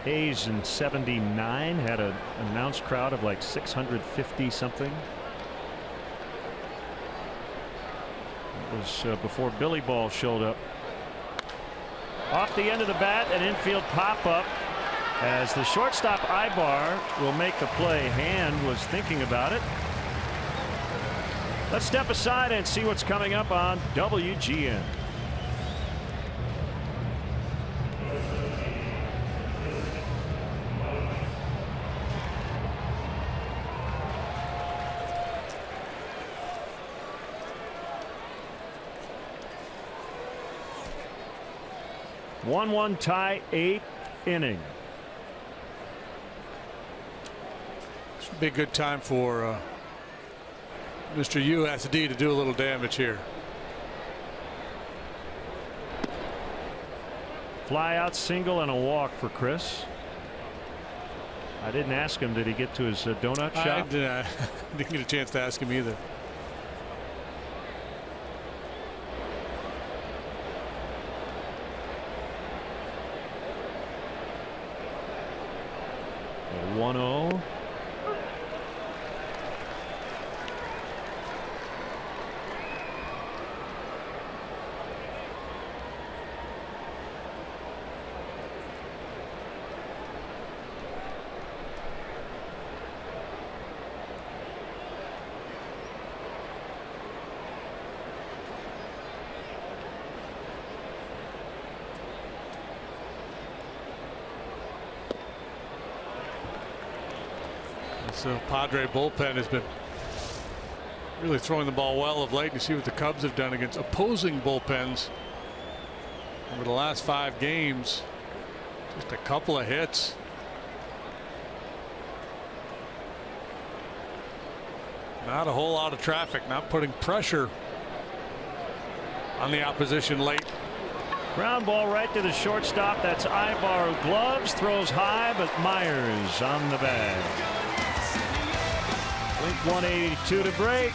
A's in '79 had an announced crowd of like 650 something. It was before Billy Ball showed up. Off the end of the bat, an infield pop-up as the shortstop Ibar will make the play. Hand was thinking about it. Let's step aside and see what's coming up on WGN. One tie, 8th inning. This would be a good time for Mr. USD to do a little damage here. Fly out single and a walk for Chris. I didn't ask him, did he get to his donut shop? I didn't get a chance to ask him either. A 1-0. So Padre bullpen has been really throwing the ball well of late. You see what the Cubs have done against opposing bullpens over the last 5 games. Just a couple of hits. Not a whole lot of traffic, not putting pressure on the opposition late. Ground ball right to the shortstop. That's Ibar, who gloves, throws high, but Myers on the bag. Blink 182 to break.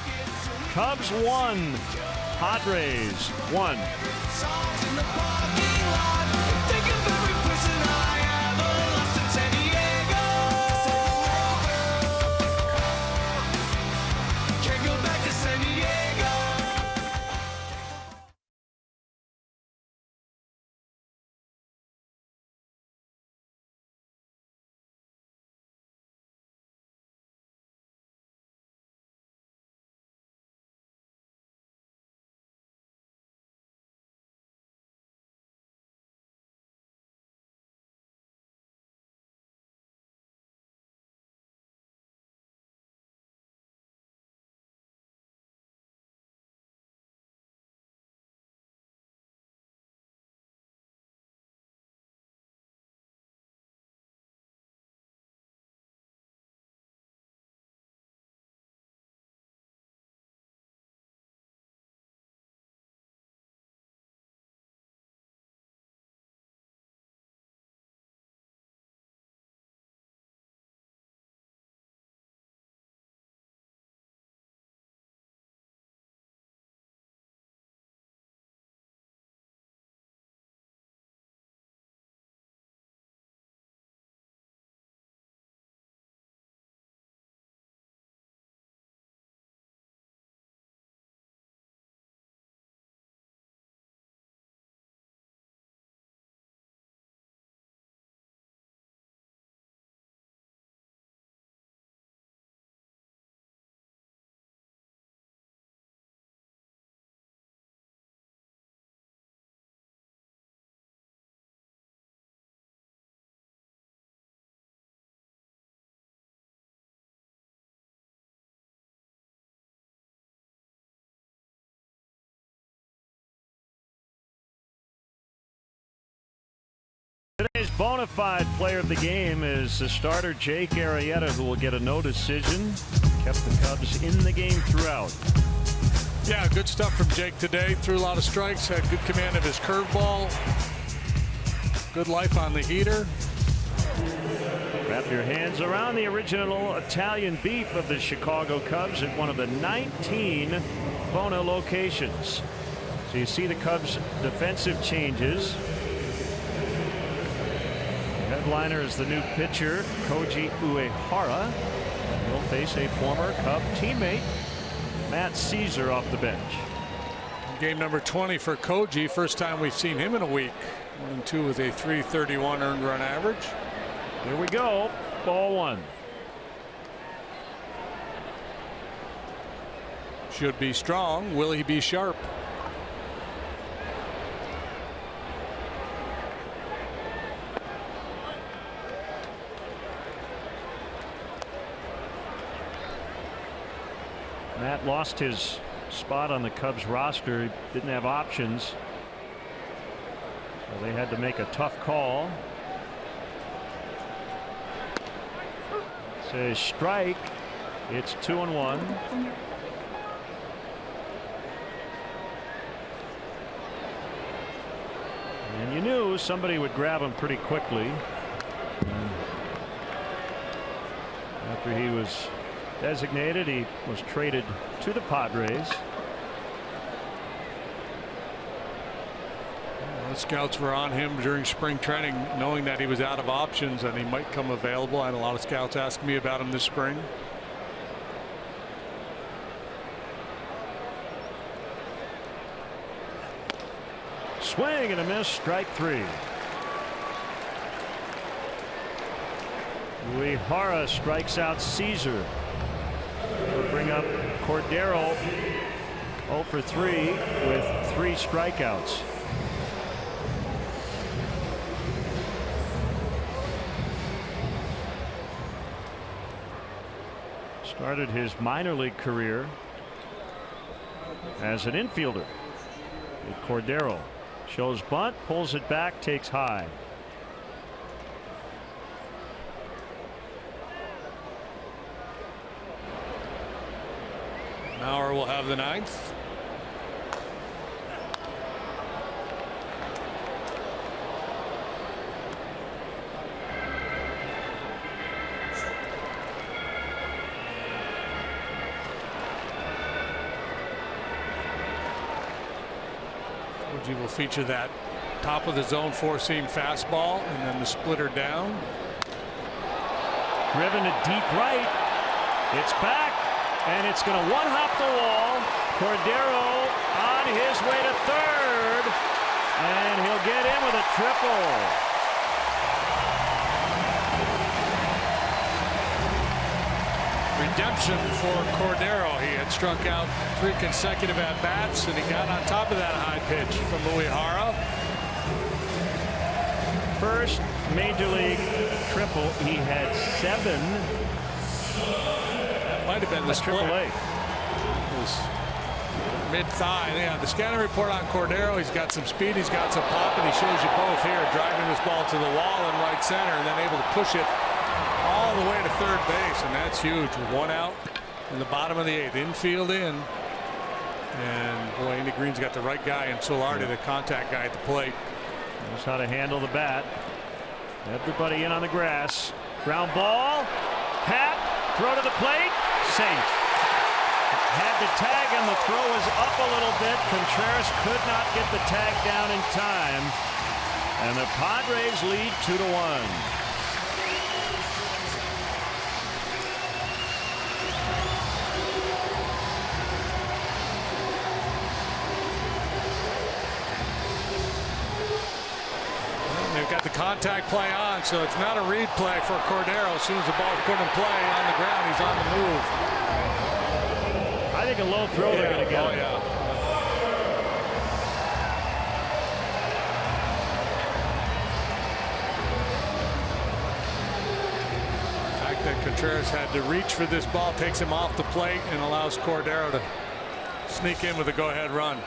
Cubs 1, Padres 1. Today's bona fide player of the game is the starter Jake Arrieta, who will get a no decision. Kept the Cubs in the game throughout. Yeah, good stuff from Jake today. Threw a lot of strikes, had good command of his curveball. Good life on the heater. Grab your hands around the original Italian beef of the Chicago Cubs at one of the 19 Bono locations. So you see the Cubs defensive changes. The headliner is the new pitcher Koji Uehara. He'll face a former Cub teammate, Matt Caesar, off the bench. Game number 20 for Koji. First time we've seen him in a week. 1-2 with a .331 earned run average. Here we go. Ball one. Should be strong. Will he be sharp? Matt lost his spot on the Cubs roster. He didn't have options, so they had to make a tough call. It's a strike. It's 2-1. And you knew somebody would grab him pretty quickly after he was designated. He was traded to the Padres. The scouts were on him during spring training, knowing that he was out of options and he might come available. I had a lot of scouts ask me about him this spring. Swing and a miss, strike three. Uehara strikes out Caesar. Will bring up Cordero 0 for 3 with 3 strikeouts. Started his minor league career as an infielder. Cordero shows bunt, pulls it back, takes high. Mauer will have the 9th. Koji will feature that top of the zone 4-seam fastball and then the splitter down. Driven to deep right. It's back. And it's going to one-hop the wall. Cordero on his way to third. And he'll get in with a triple. Redemption for Cordero. He had struck out 3 consecutive at-bats, and he got on top of that high pitch from Uehara. First major league triple. He had 7. Might have been the split. AAA. It was mid-thigh. Yeah, the scouting report on Cordero, he's got some speed, he's got some pop, and he shows you both here, driving this ball to the wall in right center and then able to push it all the way to third base, and that's huge. With 1 out in the bottom of the 8th. Infield in. And boy, Andy Green's got the right guy in Solardi, the contact guy at the plate. Knows how to handle the bat. Everybody in on the grass. Ground ball. Hat. Throw to the plate. Safe. Had the tag and the throw was up a little bit. Contreras could not get the tag down in time. And the Padres lead 2-1. They've got the contact play on, so it's not a read play for Cordero. As soon as the ball's put in play on the ground, he's on the move. I think a low throw they're going to get. Oh, yeah. The fact that Contreras had to reach for this ball takes him off the plate and allows Cordero to sneak in with a go-ahead run.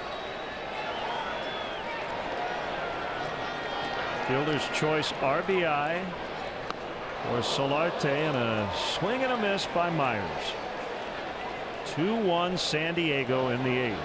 Fielder's choice RBI for Solarte, and a swing and a miss by Myers. 2-1 San Diego in the 8th.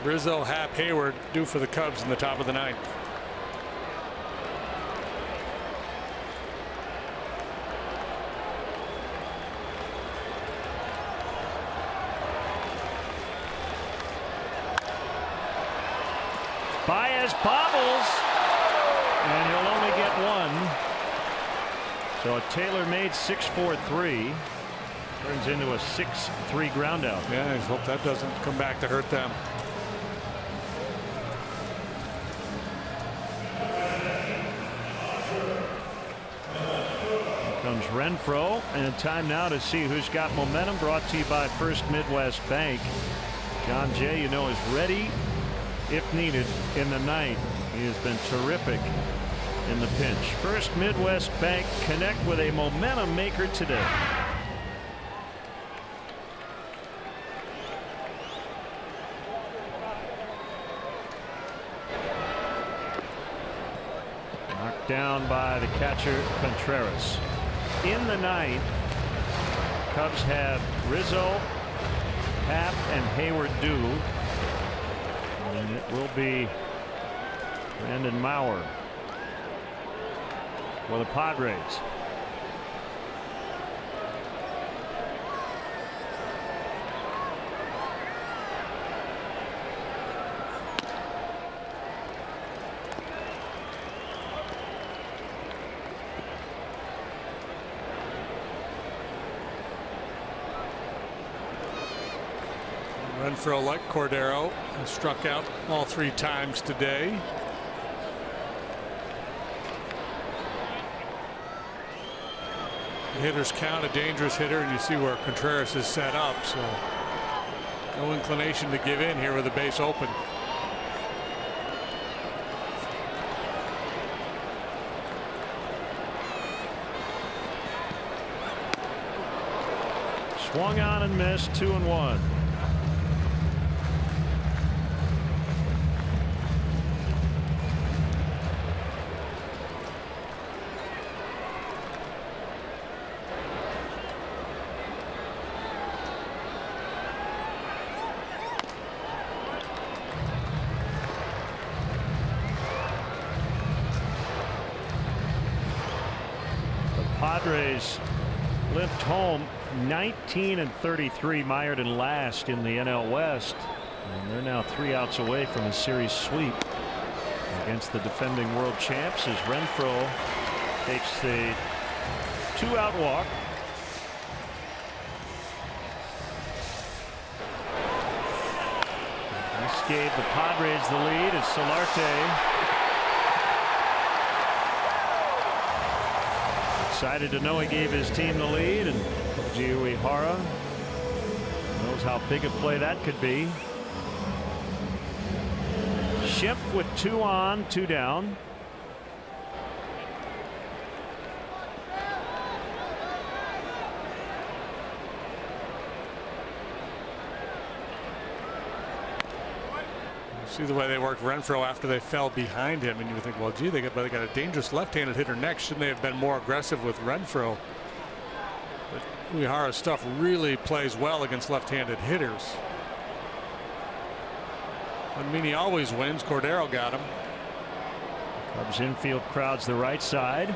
Rizzo, Happ, Hayward due for the Cubs in the top of the ninth. Baez bobbles, and he'll only get one. So a tailor-made 6-4-3 turns into a 6-3 ground out. Yeah, I hope that doesn't come back to hurt them. Here comes Renfroe, and time now to see who's got momentum. Brought to you by First Midwest Bank. John Jay, you know, is ready if needed in the ninth. He has been terrific in the pinch. First Midwest Bank, connect with a momentum maker today. Knocked down by the catcher Contreras. In the ninth, Cubs have Rizzo, Happ, and Hayward due. And it will be Brandon Maurer for the Padres. Renfroe, like Cordero, has struck out all 3 times today. The hitters count, a dangerous hitter, and you see where Contreras is set up, so no inclination to give in here with the base open. Swung on and missed, 2-1. Padres limped home 19-33, mired in last in the NL West, and they're now 3 outs away from a series sweep against the defending world champs as Renfroe takes the 2-out walk. This gave the Padres the lead as Solarte excited to know he gave his team the lead, and Koji Uehara knows how big a play that could be. Schimpf with 2 on, 2 down. See the way they worked Renfroe after they fell behind him, and you would think, well, gee, they got a dangerous left-handed hitter next. Shouldn't they have been more aggressive with Renfroe? But Uehara's stuff really plays well against left-handed hitters. Doesn't mean he always wins. Cordero got him. Cubs infield crowds the right side.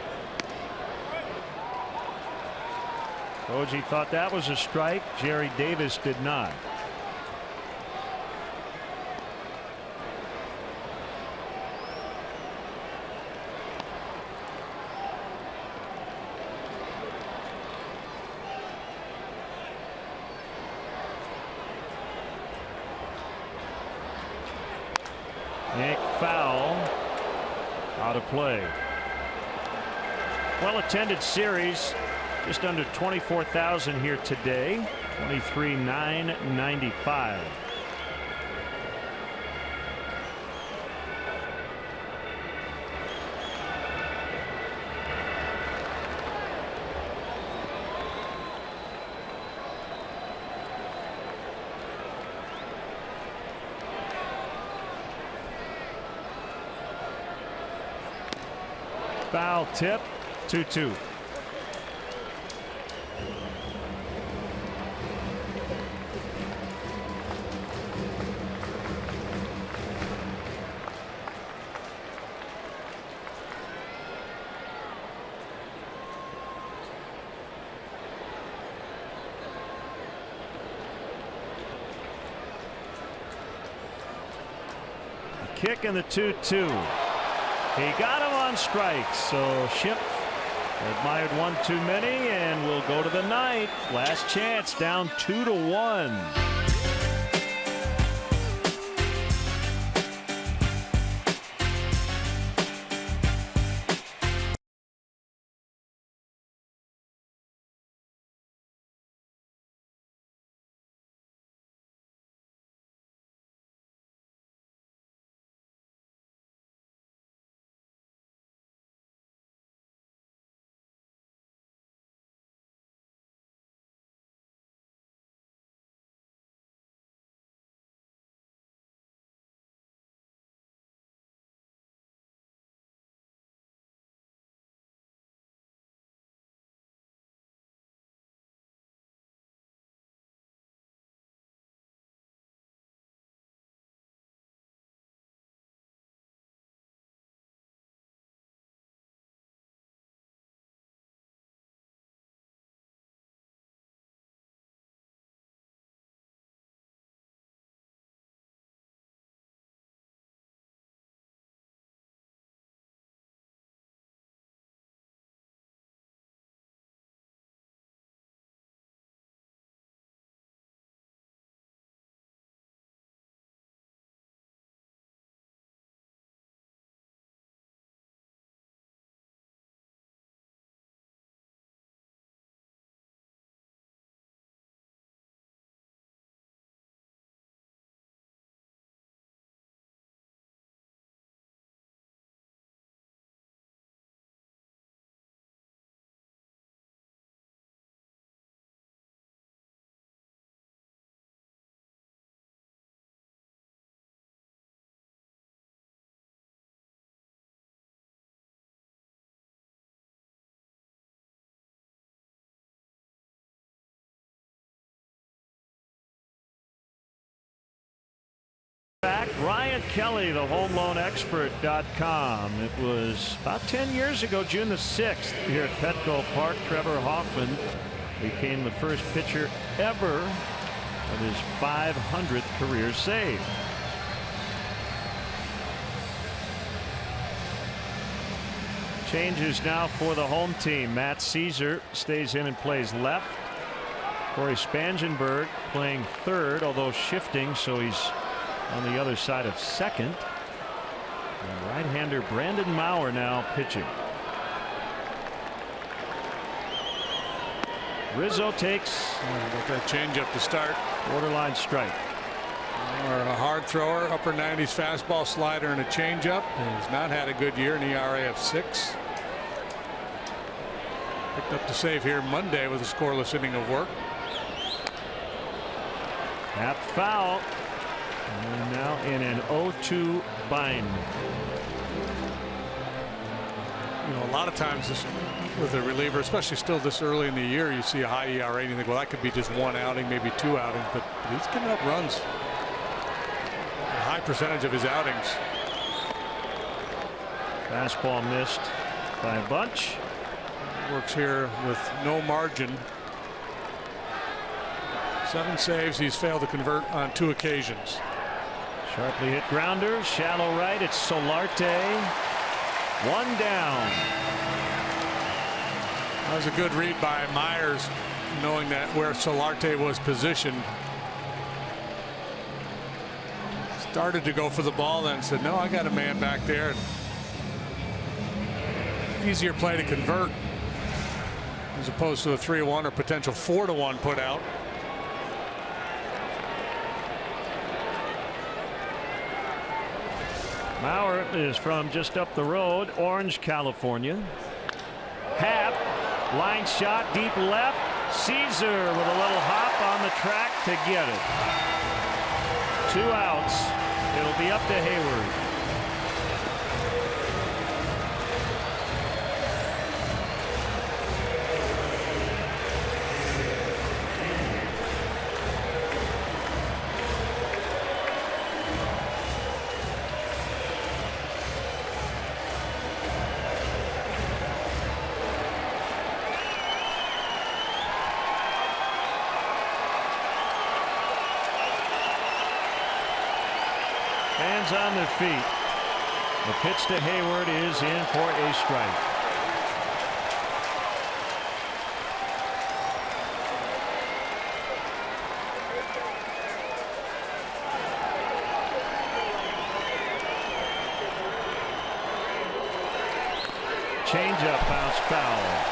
Koji thought that was a strike. Jerry Davis did not. Yank foul, out of play. Well attended series, just under 24,000 here today. 23,995. Foul tip, 2-2. kick and the 2-2. He got him on strikes, so Schimpf admired one too many, and we'll go to the ninth. Last chance, down 2-1. Brian Kelly, the homeloanexpert.com. It was about 10 years ago, June the 6th, here at Petco Park. Trevor Hoffman became the first pitcher ever of his 500th career save. Changes now for the home team. Matt Caesar stays in and plays left. Corey Spangenberg playing third, although shifting, so he's on the other side of second. And right-hander Brandon Maurer now pitching. Rizzo takes got that changeup to start. Borderline strike. Or a hard thrower, upper 90s fastball, slider, and a changeup. He's not had a good year, an ERA of 6. Picked up the save here Monday with a scoreless inning of work. Tap foul. And now in an 0-2 bind. You know, a lot of times this, with a reliever, especially still this early in the year, you see a high ERA and you think, well, that could be just one outing, maybe 2 outings, but he's giving up runs. A high percentage of his outings. Fastball missed by a bunch. Works here with no margin. 7 saves. He's failed to convert on 2 occasions. Sharply hit grounder, shallow right. It's Solarte. 1 down. That was a good read by Myers, knowing that where Solarte was positioned. Started to go for the ball, then said, no, I got a man back there. Easier play to convert as opposed to a 3-1 or potential 4-1 put out. Maurer is from just up the road, Orange, California. Happ, line shot, deep left. Caesar with a little hop on the track to get it. 2 outs. It'll be up to Hayward. Fans on their feet. The pitch to Hayward is in for a strike. Changeup bounce foul.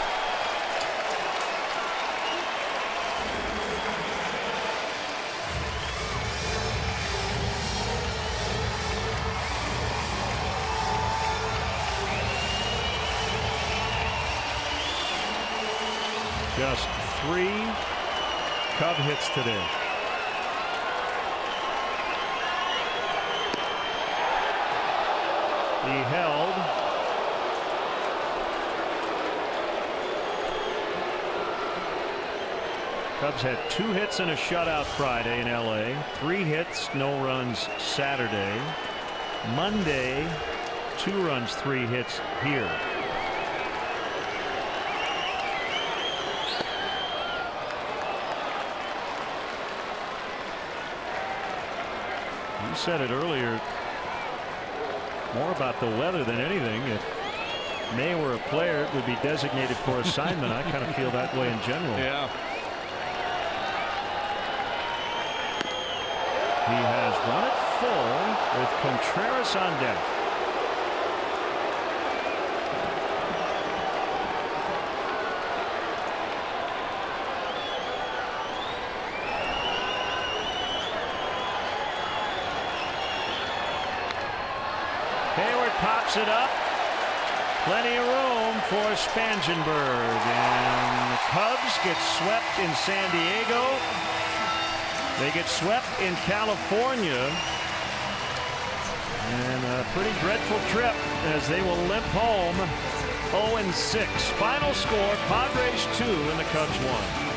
Just 3 Cub hits today. He held. Cubs had 2 hits and a shutout Friday in LA. 3 hits, no runs Saturday. Monday, 2 runs, 3 hits here. You said it earlier, more about the weather than anything. If May were a player, it would be designated for assignment. I kind of feel that way in general. Yeah. He has run it full with Contreras on deck. Hayward pops it up. Plenty of room for Spangenberg. And the Cubs get swept in San Diego. They get swept in California. And a pretty dreadful trip as they will limp home 0-6. Final score, Padres 2 and the Cubs 1.